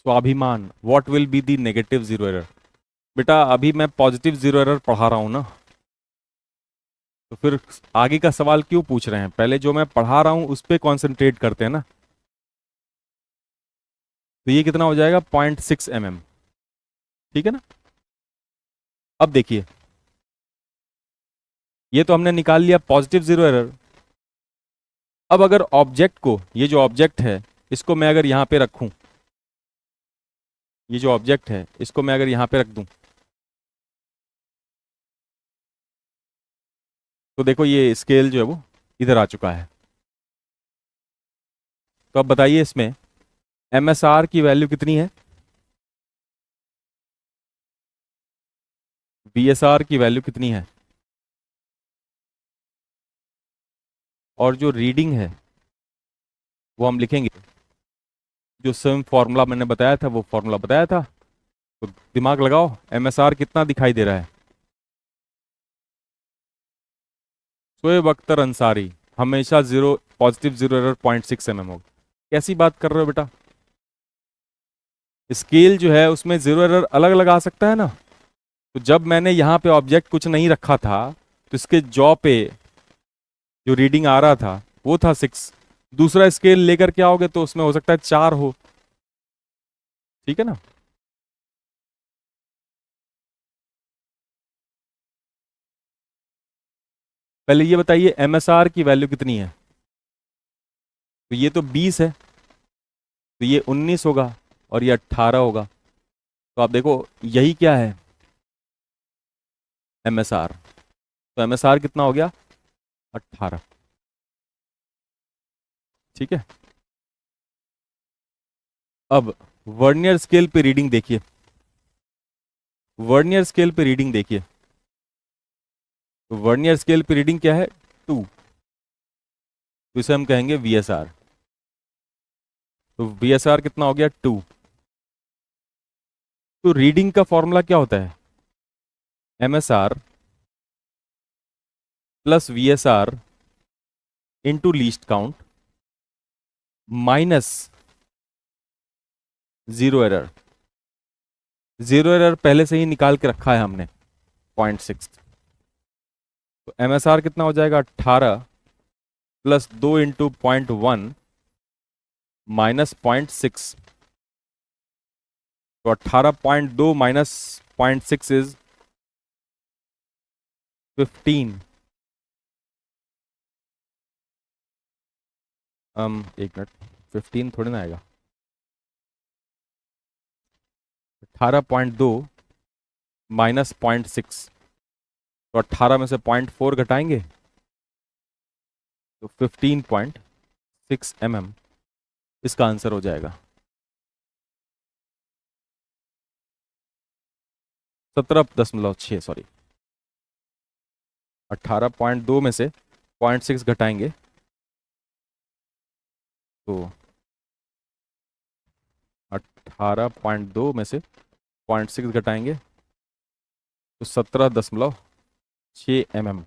स्वाभिमान, what will be the negative zero error? बेटा अभी मैं पॉजिटिव जीरो एरर पढ़ा रहा हूं ना, तो फिर आगे का सवाल क्यों पूछ रहे हैं? पहले जो मैं पढ़ा रहा हूं उस पर कॉन्सेंट्रेट करते हैं ना। तो ये कितना हो जाएगा? 0.6 mm। ठीक है ना? अब देखिए, ये तो हमने निकाल लिया पॉजिटिव जीरो एरर। अब अगर ऑब्जेक्ट को, ये जो ऑब्जेक्ट है इसको मैं अगर यहां पे रखूं, ये जो ऑब्जेक्ट है इसको मैं अगर यहां पे रख दूं, तो देखो ये स्केल जो है वो इधर आ चुका है। तो अब बताइए इसमें MSR की वैल्यू कितनी है, VSR की वैल्यू कितनी है, और जो रीडिंग है वो हम लिखेंगे, जो सेम फॉर्मूला मैंने बताया था वो फॉर्मूला बताया था। तो दिमाग लगाओ, MSR कितना दिखाई दे रहा है, शोएब अख्तर अंसारी, हमेशा zero, positive zero error 0.6 mm होगा। कैसी बात कर रहे हो बेटा, स्केल जो है उसमें जीरो एरर अलग अलग आ सकता है ना। तो जब मैंने यहाँ पे ऑब्जेक्ट कुछ नहीं रखा था, तो इसके जॉ पे जो रीडिंग आ रहा था वो था 6। दूसरा स्केल लेकर के आओगे तो उसमें हो सकता है 4 हो। ठीक है ना। पहले ये बताइए MSR की वैल्यू कितनी है। तो ये तो 20 है, तो ये 19 होगा और ये 18 होगा। तो आप देखो यही क्या है, MSR। तो MSR कितना हो गया, 18। ठीक है। अब वर्नियर स्केल पे रीडिंग देखिए, वर्नियर स्केल पे रीडिंग देखिए। तो वर्नियर स्केल पे रीडिंग क्या है, 2। तो इसे हम कहेंगे VSR। तो VSR कितना हो गया, 2। तो रीडिंग का फॉर्मूला क्या होता है, MSR plus VSR into least count minus zero error. Zero error पहले से ही निकाल के रखा है हमने, 0.6। तो MSR कितना हो जाएगा, 18 प्लस 2 इंटू 0.1 माइनस 0.6। तो 18.2 माइनस 0.6 इज 15। एक मिनट, 15 थोड़ी ना आएगा। 18.2 माइनस 0.6, तो 18 में से 0.4 घटाएंगे तो 15.6 mm इसका आंसर हो जाएगा। 17.6, सॉरी, 18.2 में से 0.6 घटाएंगे तो 18.2 में से 0.6 घटाएंगे तो 17.6 mm,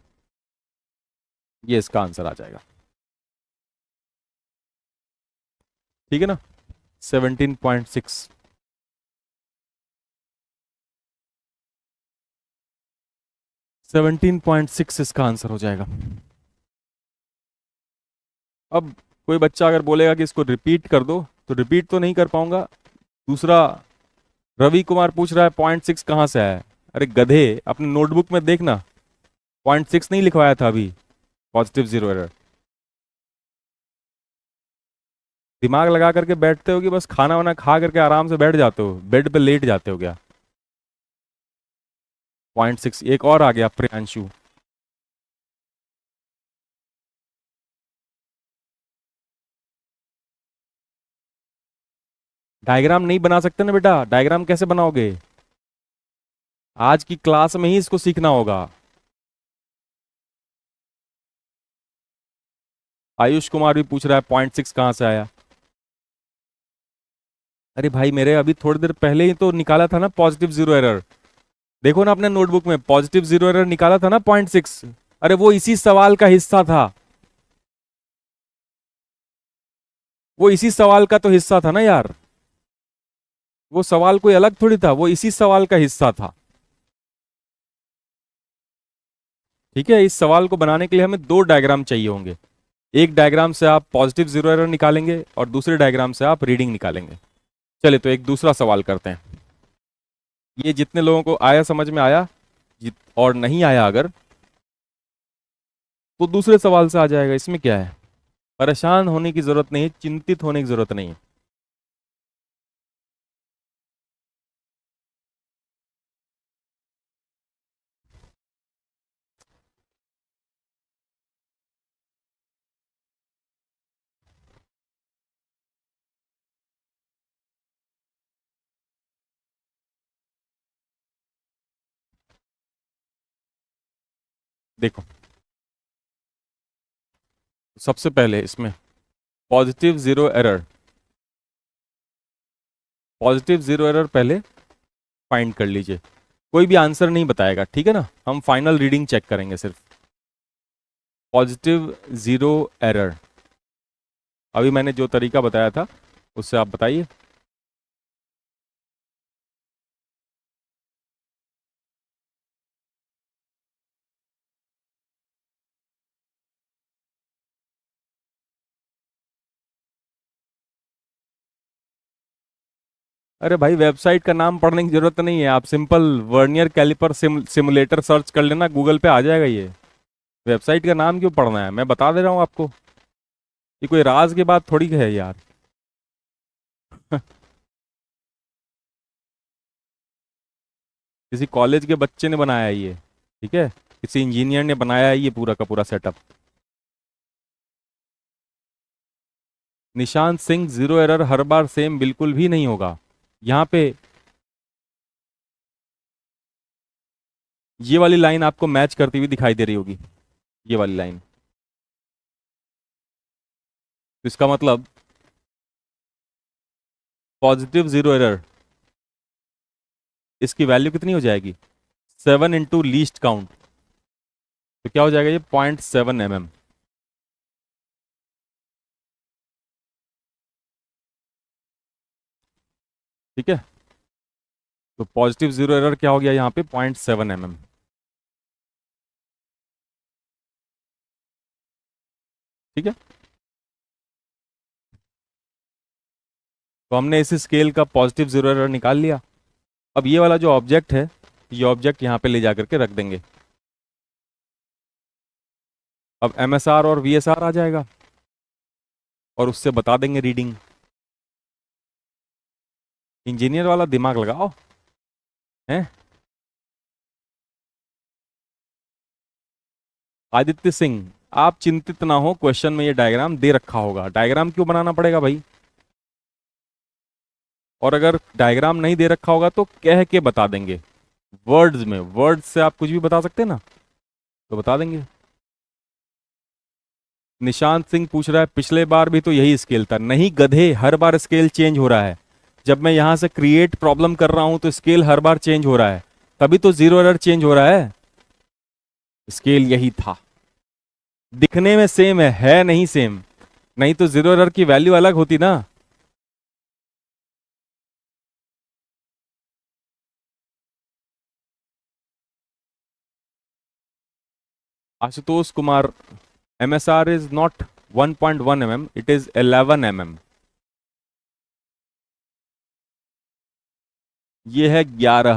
ये इसका आंसर आ जाएगा। ठीक है ना, 17.6। 17.6 इसका आंसर हो जाएगा। अब कोई बच्चा अगर बोलेगा कि इसको रिपीट कर दो, तो रिपीट तो नहीं कर पाऊंगा। दूसरा, रवि कुमार पूछ रहा है 0.6 कहाँ से आया है। अरे गधे, अपने नोटबुक में देखना, 0.6 नहीं लिखवाया था अभी, पॉजिटिव जीरो एरर। दिमाग लगा करके बैठते हो कि बस खाना वाना खा करके आराम से बैठ जाते हो, बेड पे लेट जाते हो क्या। 0.6 एक और आ गया, प्रियांशु। डायग्राम नहीं बना सकते ना बेटा, डायग्राम कैसे बनाओगे, आज की क्लास में ही इसको सीखना होगा। आयुष कुमार भी पूछ रहा है 0.6 कहां से आया। अरे भाई मेरे, अभी थोड़ी देर पहले ही तो निकाला था ना पॉजिटिव जीरो एरर। देखो ना अपने नोटबुक में, पॉजिटिव जीरो एरर निकाला था ना 0.6। अरे वो इसी सवाल का हिस्सा था, वो इसी सवाल का तो हिस्सा था ना यार। वो सवाल कोई अलग थोड़ी था, वो इसी सवाल का हिस्सा था। ठीक है, इस सवाल को बनाने के लिए हमें दो डायग्राम चाहिए होंगे। एक डायग्राम से आप पॉजिटिव जीरो एरर निकालेंगे और दूसरे डायग्राम से आप रीडिंग निकालेंगे। चलिए तो एक दूसरा सवाल करते हैं। ये जितने लोगों को आया समझ में आया, और नहीं आया अगर, तो दूसरे सवाल से आ जाएगा, इसमें क्या है। परेशान होने की जरूरत नहीं, चिंतित होने की जरूरत नहीं। देखो सबसे पहले इसमें positive zero error, positive zero error पहले फाइंड कर लीजिए। कोई भी आंसर नहीं बताएगा, ठीक है ना, हम फाइनल रीडिंग चेक करेंगे सिर्फ। पॉजिटिव जीरो एरर, अभी मैंने जो तरीका बताया था उससे आप बताइए। अरे भाई वेबसाइट का नाम पढ़ने की जरूरत नहीं है, आप simple vernier calliper simulator search कर लेना, गूगल पे आ जाएगा ये। वेबसाइट का नाम क्यों पढ़ना है, मैं बता दे रहा हूँ आपको, ये कोई राज की बात थोड़ी है यार। किसी कॉलेज के बच्चे ने बनाया है ये, ठीक है, किसी इंजीनियर ने बनाया है ये पूरा का पूरा setup. Nishant Singh, zero error हर बार सेम बिल्कुल भी नहीं होगा। यहाँ पे ये वाली लाइन आपको मैच करती हुई दिखाई दे रही होगी, ये वाली लाइन, तो इसका मतलब पॉजिटिव जीरो एरर, इसकी वैल्यू कितनी हो जाएगी, 7 इंटू लीस्ट काउंट, तो क्या हो जाएगा ये 0.7 mm। ठीक है, तो पॉजिटिव जीरो एरर क्या हो गया यहाँ पे 0.7 mm। ठीक है, तो हमने इस स्केल का पॉजिटिव जीरो एरर निकाल लिया। अब ये वाला जो ऑब्जेक्ट है, ये ऑब्जेक्ट यहाँ पे ले जाकर के रख देंगे। अब MSR और VSR आ जाएगा और उससे बता देंगे रीडिंग। इंजीनियर वाला दिमाग लगाओ, हैं। आदित्य सिंह, आप चिंतित ना हो, क्वेश्चन में ये डायग्राम दे रखा होगा, डायग्राम क्यों बनाना पड़ेगा भाई, और अगर डायग्राम नहीं दे रखा होगा तो कह के बता देंगे, वर्ड्स में, वर्ड्स से आप कुछ भी बता सकते हैं ना, तो बता देंगे। निशांत सिंह पूछ रहा है पिछले बार भी तो यही स्केल था, नहीं गधे, हर बार स्केल चेंज हो रहा है। जब मैं यहां से क्रिएट प्रॉब्लम कर रहा हूं तो स्केल हर बार चेंज हो रहा है, तभी तो जीरो एरर चेंज हो रहा है। स्केल यही था, दिखने में सेम है नहीं सेम, नहीं तो जीरो एरर की वैल्यू अलग होती ना। Ashutosh Kumar, MSR is not 1.1 mm, it is 11 mm। ये है 11,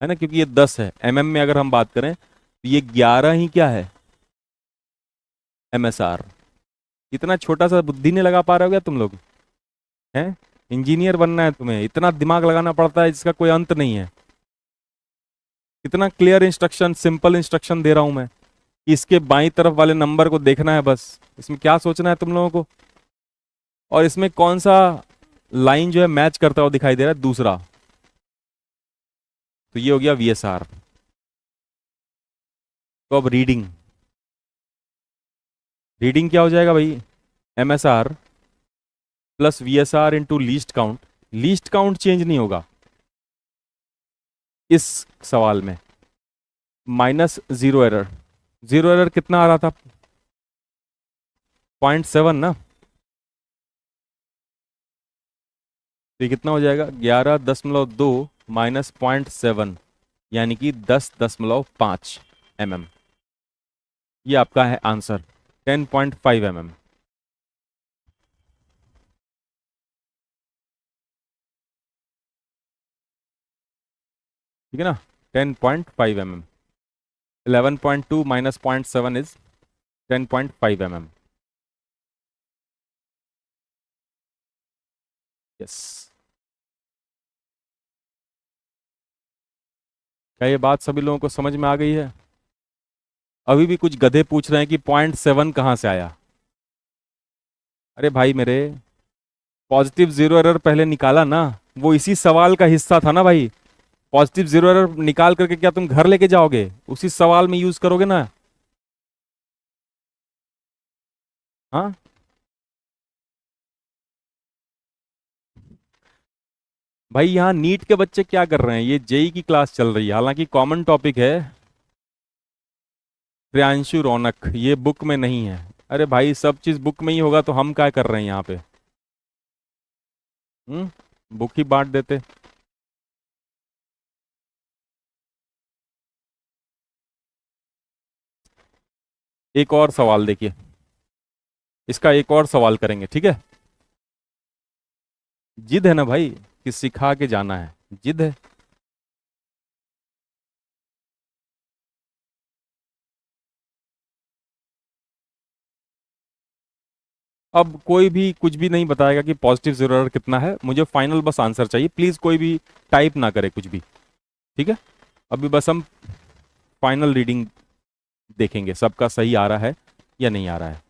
है ना, क्योंकि ये 10 है, में अगर हम बात करें तो ये 11 ही क्या है, MSR। इतना छोटा सा बुद्धि नहीं लगा पा रहे हो क्या तुम लोग, हैं। इंजीनियर बनना है तुम्हें, इतना दिमाग लगाना पड़ता है जिसका कोई अंत नहीं है। इतना क्लियर इंस्ट्रक्शन, सिंपल इंस्ट्रक्शन दे रहा हूं मैं कि इसके बाईं तरफ वाले नंबर को देखना है, बस इसमें क्या सोचना है तुम लोगों को। और इसमें कौन सा लाइन जो है मैच करता हुआ दिखाई दे रहा है, दूसरा, तो ये हो गया VSR। तो अब रीडिंग, रीडिंग क्या हो जाएगा भाई, MSR plus VSR into least count. Least count change नहीं होगा इस सवाल में, minus zero error. Zero error कितना आ रहा था, 0.7 ना, तो ये कितना हो जाएगा 11.2 माइनस 0.7, यानी कि 10.5 mm। ये आपका है आंसर, 10.5 mm। ठीक है ना, 10.5 mm, 11.2 minus 0.7 is 10.5 mm। Yes, क्या ये बात सभी लोगों को समझ में आ गई है। अभी भी कुछ गधे पूछ रहे हैं कि 0.7 कहाँ से आया। अरे भाई मेरे, पॉजिटिव जीरो एरर पहले निकाला ना, वो इसी सवाल का हिस्सा था ना भाई, पॉजिटिव जीरो एरर निकाल करके क्या तुम घर लेके जाओगे? उसी सवाल में यूज करोगे ना। हाँ, भाई यहाँ नीट के बच्चे क्या कर रहे हैं? ये जेई की क्लास चल रही है, हालांकि कॉमन टॉपिक है। प्रियांशु रौनक, ये बुक में नहीं है। अरे भाई सब चीज बुक में ही होगा तो हम क्या कर रहे हैं यहाँ पे? बुक ही बांट देते। एक और सवाल देखिए, इसका एक और सवाल करेंगे, ठीक है? जिद है ना भाई कि सिखा के जाना है, जिद है। अब कोई भी कुछ भी नहीं बताएगा कि पॉजिटिव जीरो एरर कितना है, मुझे फाइनल बस आंसर चाहिए, प्लीज कोई भी टाइप ना करे कुछ भी, ठीक है? अभी बस हम फाइनल रीडिंग देखेंगे, सबका सही आ रहा है या नहीं आ रहा है।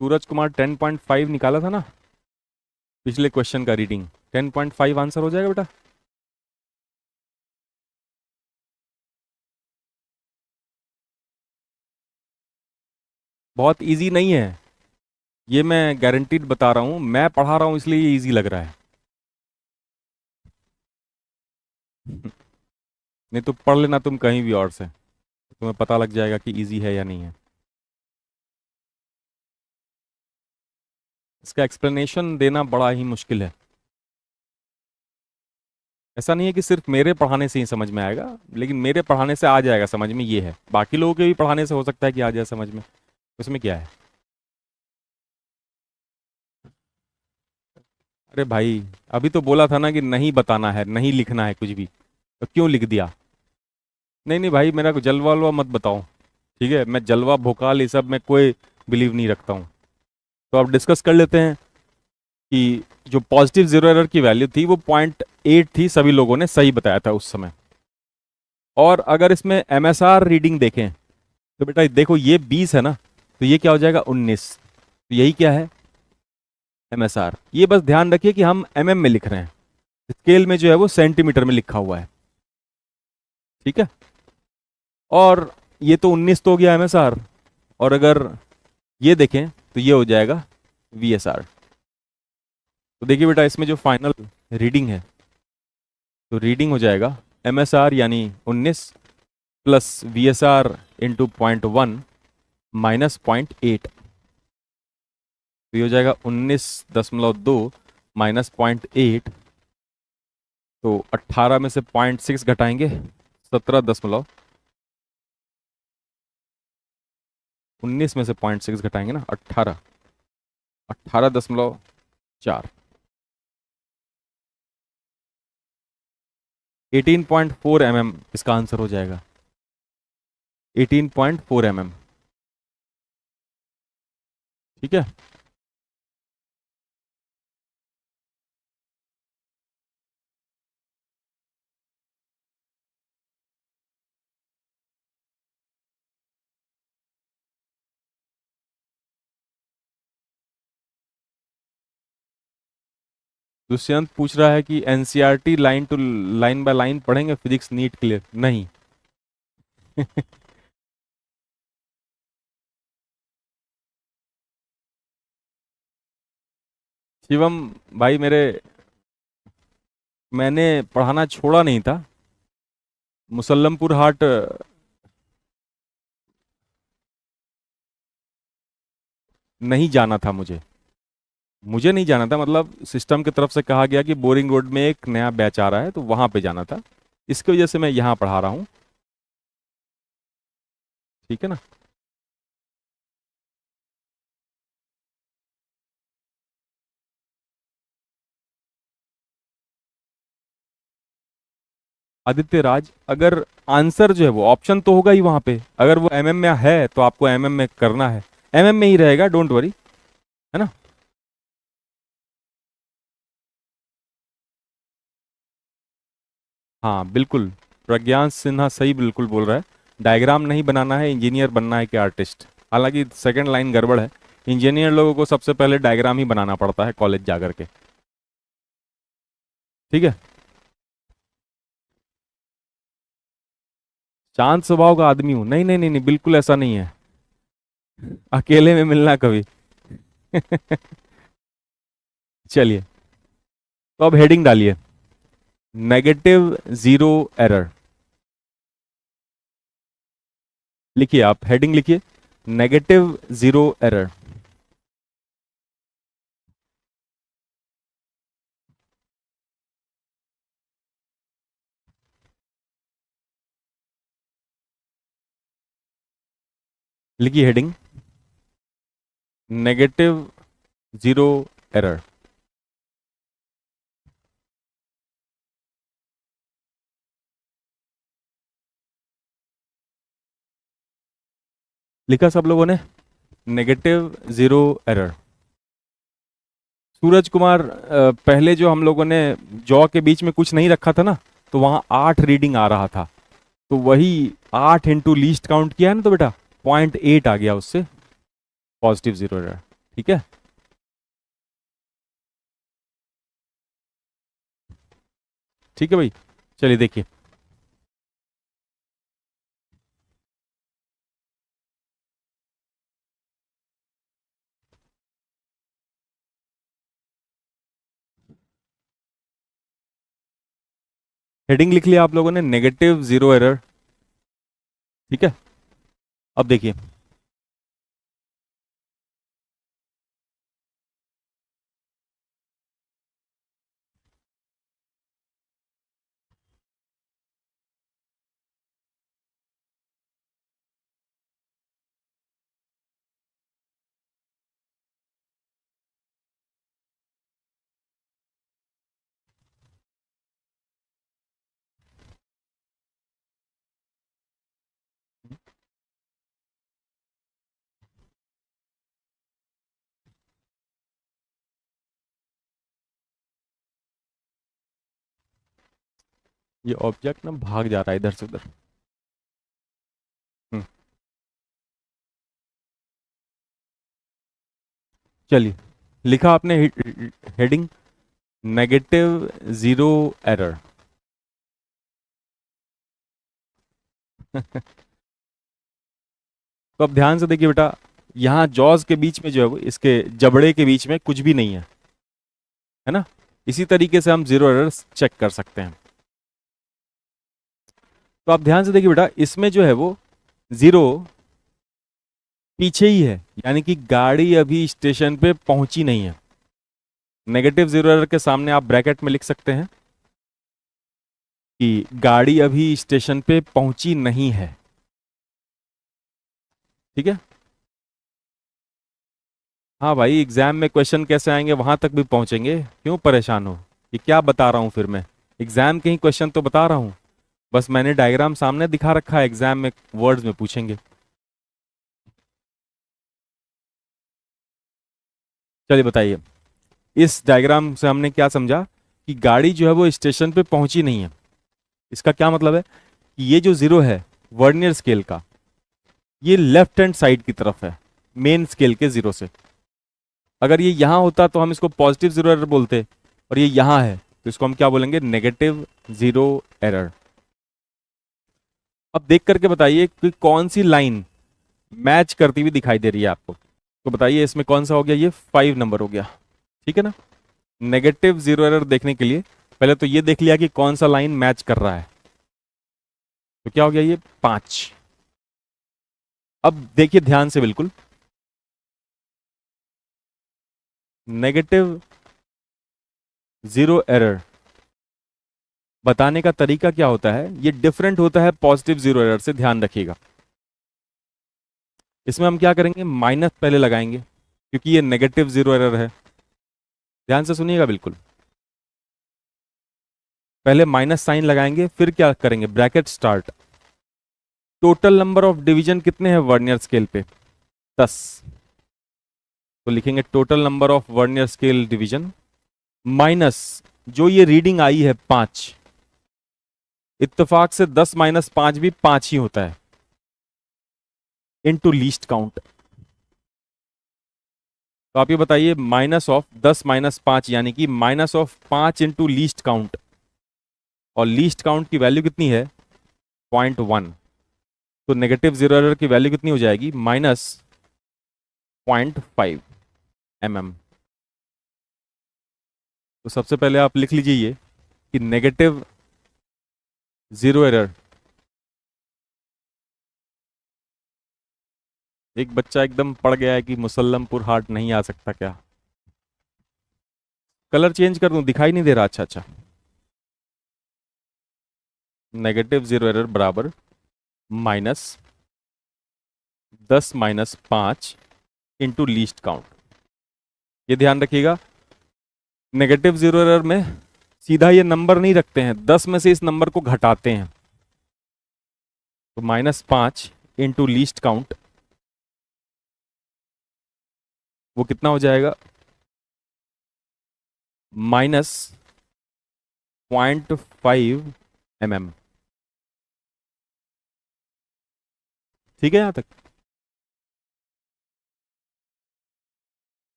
सूरज कुमार 10.5 निकाला था ना पिछले क्वेश्चन का रीडिंग? 10.5 आंसर हो जाएगा बेटा। बहुत इजी नहीं है, ये मैं गारंटीड बता रहा हूँ, मैं पढ़ा रहा हूँ इसलिए ये इजी लग रहा है। नहीं तो पढ़ लेना तुम कहीं भी और से, तुम्हें पता लग जाएगा कि इजी है या नहीं है। इसका एक्सप्लेनेशन देना बड़ा ही मुश्किल है। ऐसा नहीं है कि सिर्फ मेरे पढ़ाने से ही समझ में आएगा, लेकिन मेरे पढ़ाने से आ जाएगा समझ में, ये है। बाकी लोगों के भी पढ़ाने से हो सकता है कि आ जाए समझ में, उसमें क्या है? अरे भाई अभी तो बोला था ना कि नहीं बताना है, नहीं लिखना है कुछ भी, तो क्यों लिख दिया? नहीं नहीं भाई, मेरा को जलवा वलवा मत बताओ, ठीक है? मैं जलवा भोकाल ये सब में कोई बिलीव नहीं रखता हूँ। तो अब डिस्कस कर लेते हैं कि जो पॉजिटिव जीरो एरर की वैल्यू थी वो 0.8 थी, सभी लोगों ने सही बताया था उस समय। और अगर इसमें एमएसआर रीडिंग देखें तो बेटा देखो, ये 20 है ना, तो ये क्या हो जाएगा? 19। तो यही क्या है? एमएसआर। ये बस ध्यान रखिए कि हम एमएम में लिख रहे हैं, स्केल में जो है वो सेंटीमीटर में लिखा हुआ है, ठीक है? और ये तो 19 तो हो गया एमएसआर, और अगर ये देखें तो ये हो जाएगा वीएसआर। तो देखिए बेटा, इसमें जो फाइनल रीडिंग है, तो रीडिंग हो जाएगा एमएसआर यानी 19 प्लस वीएसआर इंटू 0.1 माइनस 0.8। तो ये हो जाएगा 19.2 माइनस 0.8। तो 18 में से 0.6 घटाएंगे, 17 19 में से 0.6 घटाएंगे ना, 18.4, 18.4 mm इसका आंसर हो जाएगा। 18.4 mm, ठीक है? दुष्यंत पूछ रहा है कि NCERT line to line by line पढ़ेंगे फिजिक्स नीट क्लियर? नहीं। शिवम भाई मेरे, मैंने पढ़ाना छोड़ा नहीं था, मुसल्लमपुर हाट नहीं जाना था मुझे, मुझे नहीं जाना था, मतलब सिस्टम की तरफ से कहा गया कि बोरिंग रोड में एक नया बैच आ रहा है तो वहां पे जाना था, इसकी वजह से मैं यहाँ पढ़ा रहा हूँ, ठीक है ना? आदित्य राज, अगर आंसर जो है वो ऑप्शन तो होगा ही वहां पे, अगर वो एमएम में है तो आपको एमएम में करना है, एमएम में ही रहेगा, डोंट वरी, है ना? हाँ बिल्कुल, प्रज्ञान सिन्हा सही बिल्कुल बोल रहा है, डायग्राम नहीं बनाना है, इंजीनियर बनना है कि आर्टिस्ट। हालांकि सेकंड लाइन गड़बड़ है। इंजीनियर लोगों को सबसे पहले डायग्राम ही बनाना पड़ता है कॉलेज जाकर के, ठीक है। शांत स्वभाव का आदमी हूं, नहीं नहीं नहीं नहीं, बिल्कुल ऐसा नहीं है। अकेले में मिलना कभी। चलिए, तो अब हेडिंग डालिए, नेगेटिव जीरो एरर। लिखिए, आप हेडिंग लिखिए, नेगेटिव जीरो एरर। लिखिए हेडिंग, नेगेटिव जीरो एरर। लिखा सब लोगों ने, negative zero error. Suraj Kumar, पहले जो हम लोगों ने जॉ के बीच में कुछ नहीं रखा था ना, तो वहां 8 रीडिंग आ रहा था, तो वही 8 इंटू लीस्ट काउंट किया है ना, तो बेटा 0.8 आ गया उससे, पॉजिटिव जीरो एरर। ठीक है, ठीक है भाई। चलिए देखिए, हेडिंग लिख लिया आप लोगों ने, नेगेटिव जीरो एरर। ठीक है, अब देखिए, ये ऑब्जेक्ट ना भाग जा रहा है इधर से उधर। हम्म, चलिए, लिखा आपने हेडिंग, नेगेटिव जीरो एरर। तो अब ध्यान से देखिए बेटा, यहाँ जॉज के बीच में जो है वो, इसके जबड़े के बीच में कुछ भी नहीं है ना। इसी तरीके से हम जीरो एरर्स चेक कर सकते हैं। तो आप ध्यान से देखिए बेटा, इसमें जो है वो जीरो पीछे ही है, यानी कि गाड़ी अभी स्टेशन पे पहुंची नहीं है। नेगेटिव जीरो एरर के सामने आप ब्रैकेट में लिख सकते हैं कि गाड़ी अभी स्टेशन पे पहुंची नहीं है। ठीक है, हाँ भाई, एग्जाम में क्वेश्चन कैसे आएंगे वहां तक भी पहुंचेंगे, क्यों परेशान हो। ये क्या बता रहा हूं फिर मैं, एग्जाम के ही क्वेश्चन तो बता रहा हूं, बस मैंने डायग्राम सामने दिखा रखा है, एग्जाम में वर्ड्स में पूछेंगे। चलिए बताइए, इस डायग्राम से हमने क्या समझा कि गाड़ी जो है वो स्टेशन पे पहुंची नहीं है। इसका क्या मतलब है कि ये जो जीरो है वर्नियर स्केल का, ये लेफ्ट हैंड साइड की तरफ है मेन स्केल के जीरो से। अगर ये यहां होता तो हम इसको पॉजिटिव जीरो एरर बोलते, और ये यहां है तो इसको हम क्या बोलेंगे, नेगेटिव जीरो एरर। अब देख करके बताइए कि कौन सी लाइन मैच करती हुई दिखाई दे रही है आपको। तो बताइए इसमें कौन सा हो गया, ये 5 नंबर हो गया। ठीक है ना। नेगेटिव जीरो एरर देखने के लिए पहले तो ये देख लिया कि कौन सा लाइन मैच कर रहा है, तो क्या हो गया, ये 5। अब देखिए ध्यान से बिल्कुल, नेगेटिव जीरो एरर बताने का तरीका क्या होता है, ये डिफरेंट होता है पॉजिटिव जीरो एरर से, ध्यान रखिएगा। इसमें हम क्या करेंगे, माइनस पहले लगाएंगे, क्योंकि ये नेगेटिव जीरो एरर है। ध्यान से सुनिएगा बिल्कुल, पहले माइनस साइन लगाएंगे, फिर क्या करेंगे, bracket start. Total number of division कितने हैं वर्नियर स्केल पे, 10। तो लिखेंगे total number of vernier scale division minus जो ये रीडिंग आई है 5। इत्तेफाक से 10 - 5 भी 5 ही होता है, इनटू लीस्ट काउंट। तो आप ये बताइए माइनस ऑफ 10 - 5 यानी कि -5 इंटू लीस्ट काउंट, और लीस्ट काउंट की वैल्यू कितनी है 0.1, तो नेगेटिव जीरो एरर की वैल्यू कितनी हो जाएगी -0.5 mm। तो सबसे पहले आप लिख लीजिए ये कि नेगेटिव जीरो एरर, एक बच्चा एकदम पड़ गया है कि मुसल्लमपुर हाट नहीं आ सकता क्या, कलर चेंज कर दूं, दिखाई नहीं दे रहा, अच्छा अच्छा। नेगेटिव जीरो एरर बराबर -10 - 5 इंटू लीस्ट काउंट। ये ध्यान रखिएगा, नेगेटिव जीरो एरर में सीधा ये नंबर नहीं रखते हैं, 10 में से इस नंबर को घटाते हैं। तो -5 इंटू लीस्ट काउंट, वो कितना हो जाएगा -0.5 mm। ठीक है यहां तक?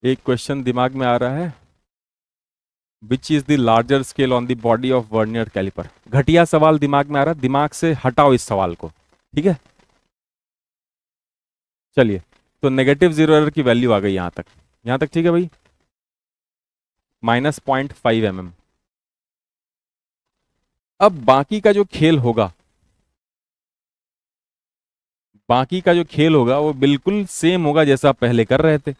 एक क्वेश्चन दिमाग में आ रहा है, which is the larger scale on the body of vernier calliper. घटिया सवाल दिमाग में आ रहा है, दिमाग से हटाओ इस सवाल को, ठीक है। चलिए, तो नेगेटिव जीरो एरर की वैल्यू आ गई यहां तक ठीक है भाई, -0.5 mm। अब बाकी का जो खेल होगा वो बिल्कुल सेम होगा जैसा आप पहले कर रहे थे।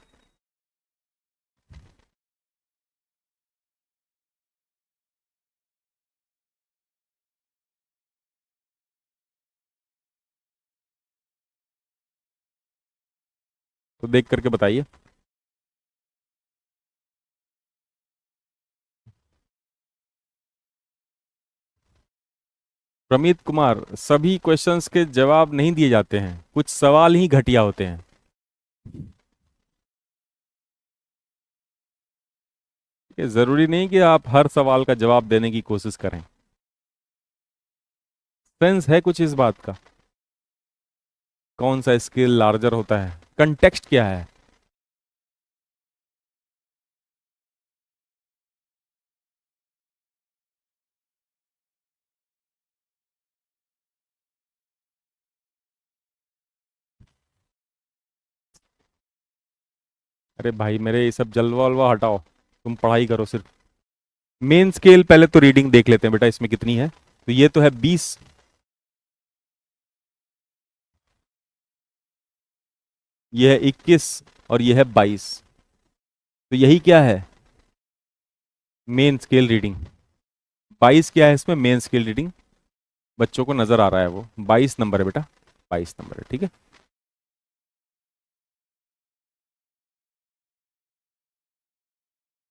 तो देख करके बताइए। प्रमीत कुमार, सभी क्वेश्चंस के जवाब नहीं दिए जाते हैं, कुछ सवाल ही घटिया होते हैं। ये जरूरी नहीं कि आप हर सवाल का जवाब देने की कोशिश करें। सेंस है कुछ इस बात का, कौन सा स्केल लार्जर होता है, कंटेक्स्ट क्या है। अरे भाई मेरे ये सब जलवा वलवा हटाओ, तुम पढ़ाई करो सिर्फ। मेन स्केल पहले तो रीडिंग देख लेते हैं बेटा, इसमें कितनी है। तो ये तो है 20, ये है 21, और ये है 22। तो यही क्या है, मेन स्केल रीडिंग। 22 क्या है इसमें, मेन स्केल रीडिंग। बच्चों को नजर आ रहा है वो 22 नंबर है बेटा, 22 नंबर है, ठीक है।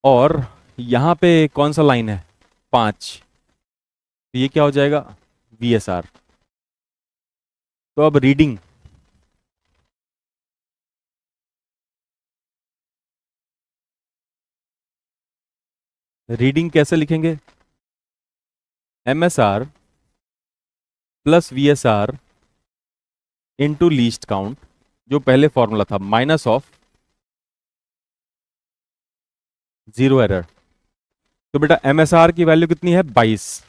और यहां पे कौन सा लाइन है, 5, तो ये क्या हो जाएगा VSR। तो अब रीडिंग, रीडिंग कैसे लिखेंगे, MSR plus VSR into least count, जो पहले फॉर्मूला था, माइनस ऑफ जीरो एरर। तो बेटा MSR की वैल्यू कितनी है 22,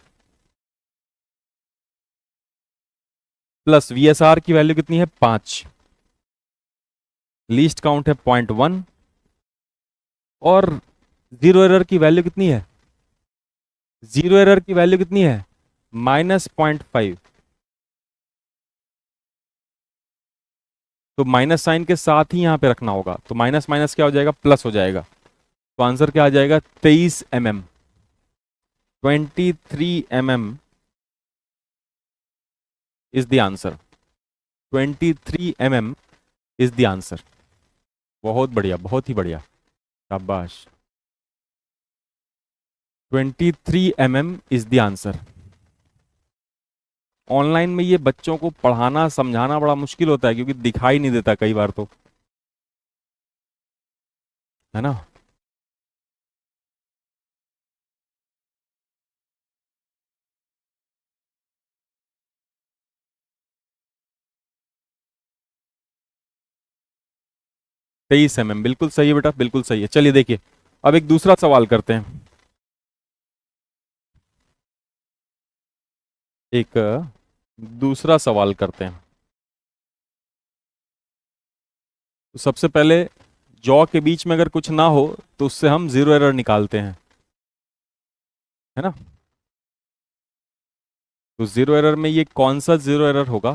प्लस VSR की वैल्यू कितनी है 5, लीस्ट काउंट है 0.1, और जीरो एरर की वैल्यू कितनी है, जीरो एरर की वैल्यू कितनी है -0.5। तो माइनस साइन के साथ ही यहां पे रखना होगा, तो माइनस माइनस क्या हो जाएगा, प्लस हो जाएगा। तो आंसर क्या आ जाएगा 23 mm, 23 mm is the answer, 23 mm is the answer. बहुत बढ़िया, बहुत ही बढ़िया, शाबाश। 23 mm is the answer. Online में ये बच्चों को पढ़ाना समझाना बड़ा मुश्किल होता है, क्योंकि दिखाई नहीं देता कई बार तो, है ना। 23 mm, बिल्कुल सही है बेटा, बिल्कुल सही है। चलिए देखिए, अब एक दूसरा सवाल करते हैं। एक दूसरा सवाल करते हैं। तो सबसे पहले जॉ के बीच में अगर कुछ ना हो तो उससे हम जीरो एरर निकालते हैं, है ना। तो जीरो एरर में ये कौन सा जीरो एरर होगा,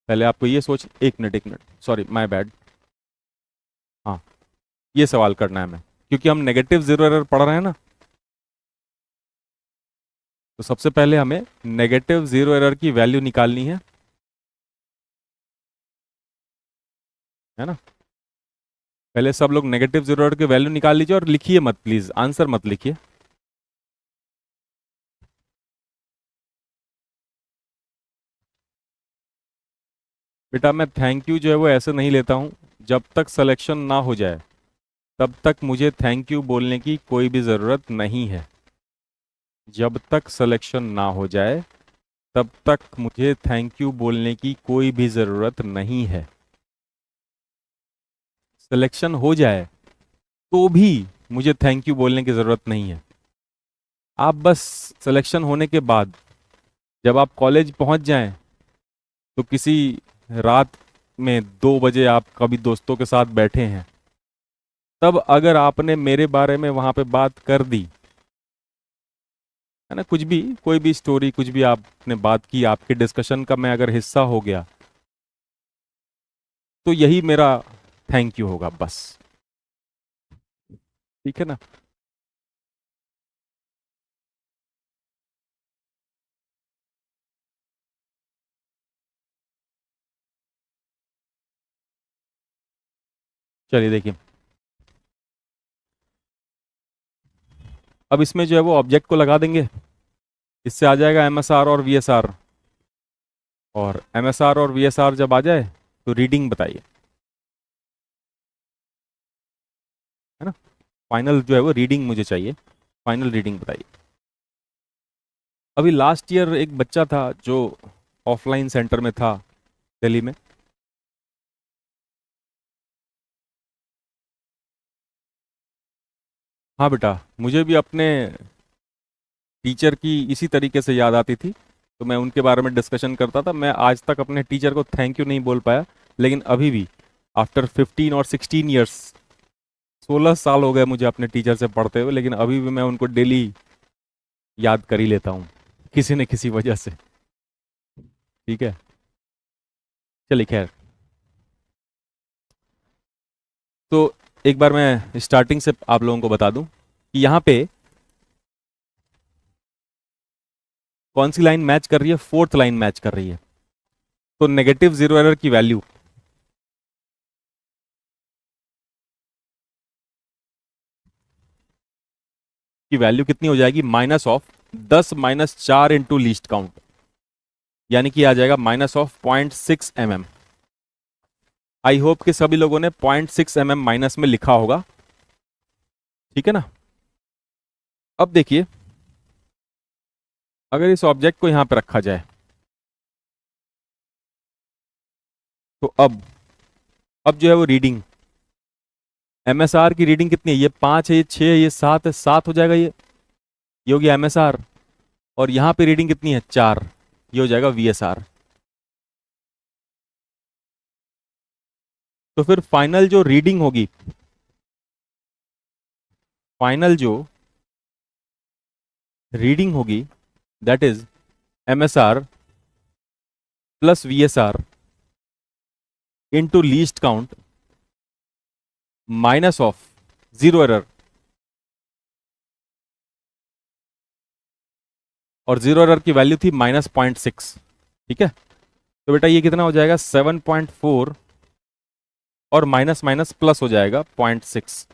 पहले आपको ये सोच, एक मिनट, सॉरी माय बैड। हाँ, ये सवाल करना है हमें, क्योंकि हम नेगेटिव जीरो एरर पढ़ रहे हैं ना। तो सबसे पहले हमें नेगेटिव जीरो एरर की वैल्यू निकालनी है ना। पहले सब लोग नेगेटिव जीरो एरर की वैल्यू निकाल लीजिए, और लिखिए मत प्लीज, आंसर मत लिखिए। बेटा मैं थैंक यू जो है वो ऐसे नहीं लेता हूं, जब तक सिलेक्शन ना हो जाए तब तक मुझे थैंक यू बोलने की कोई भी ज़रूरत नहीं है। जब तक सिलेक्शन ना हो जाए तब तक मुझे थैंक यू बोलने की कोई भी ज़रूरत नहीं है। सिलेक्शन हो जाए तो भी मुझे थैंक यू बोलने की ज़रूरत नहीं है। आप बस सिलेक्शन होने के बाद जब आप कॉलेज पहुंच जाएं, तो किसी रात में 2 बजे आप कभी दोस्तों के साथ बैठे हैं, तब अगर आपने मेरे बारे में वहां पे बात कर दी, है ना, कुछ भी, कोई भी स्टोरी, कुछ भी आपने बात की, आपके डिस्कशन का मैं अगर हिस्सा हो गया, तो यही मेरा थैंक यू होगा बस। ठीक है ना। चलिए देखिए, अब इसमें जो है वो ऑब्जेक्ट को लगा देंगे, इससे आ जाएगा एमएसआर और वीएसआर। और एमएसआर और वीएसआर जब आ जाए तो रीडिंग बताइए, है ना। फाइनल जो है वो रीडिंग मुझे चाहिए, फाइनल रीडिंग बताइए। अभी लास्ट ईयर एक बच्चा था जो ऑफलाइन सेंटर में था दिल्ली में। हाँ बेटा, मुझे भी अपने टीचर की इसी तरीके से याद आती थी, तो मैं उनके बारे में डिस्कशन करता था। मैं आज तक अपने टीचर को थैंक यू नहीं बोल पाया, लेकिन अभी भी आफ्टर 15 और 16 ईयर्स, 16 साल हो गए मुझे अपने टीचर से पढ़ते हुए, लेकिन अभी भी मैं उनको डेली याद कर ही लेता हूँ किसी न किसी वजह से। ठीक है, चलिए खैर। तो एक बार मैं स्टार्टिंग से आप लोगों को बता दूं कि यहाँ पे कौन सी लाइन मैच कर रही है, फोर्थ लाइन मैच कर रही है। तो नेगेटिव जीरो एरर की वैल्यू कितनी हो जाएगी, -10 - 4 इंटू लीस्ट काउंट, यानी कि आ जाएगा -0.6 mm। आई होप कि सभी लोगों ने 0.6 mm माइनस में लिखा होगा। ठीक है ना। अब देखिए, अगर इस ऑब्जेक्ट को यहां पर रखा जाए, तो अब जो है वो रीडिंग, एमएसआर की रीडिंग कितनी है, ये 5 है, ये 6 है, ये 7 है, 7 हो जाएगा, ये हो गया एमएसआर। और यहां पे रीडिंग कितनी है, 4, ये हो जाएगा वीएसआर। तो फिर फाइनल जो रीडिंग होगी, फाइनल जो रीडिंग होगी, that is MSR plus VSR into least count minus of zero error. और जीरो एरर की वैल्यू थी -0.6। ठीक है, तो बेटा ये कितना हो जाएगा, 7.4, और माइनस माइनस प्लस हो जाएगा 0.6।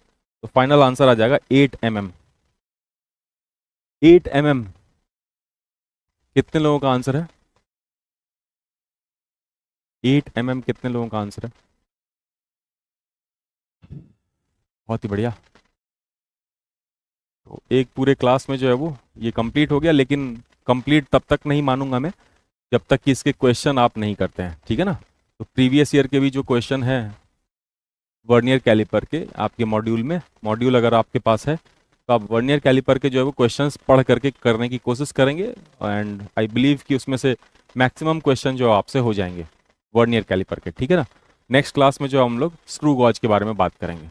तो फाइनल आंसर आ जाएगा 8 mm। 8 mm कितने लोगों का आंसर है, 8 mm कितने लोगों का आंसर है। बहुत ही बढ़िया। तो एक पूरे क्लास में जो है वो ये कंप्लीट हो गया, लेकिन कंप्लीट तब तक नहीं मानूंगा मैं जब तक कि इसके क्वेश्चन आप नहीं करते हैं। ठीक है ना। तो प्रीवियस ईयर के भी जो क्वेश्चन है वर्नियर कैलिपर के आपके मॉड्यूल में, मॉड्यूल अगर आपके पास है तो आप वर्नियर कैलिपर के जो है वो क्वेश्चंस पढ़ करके करने की कोशिश करेंगे, एंड आई बिलीव कि उसमें से मैक्सिमम क्वेश्चन जो आपसे हो जाएंगे वर्नियर कैलिपर के, ठीक है ना। नेक्स्ट क्लास में जो हम लोग स्क्रू गॉज के बारे में बात करेंगे।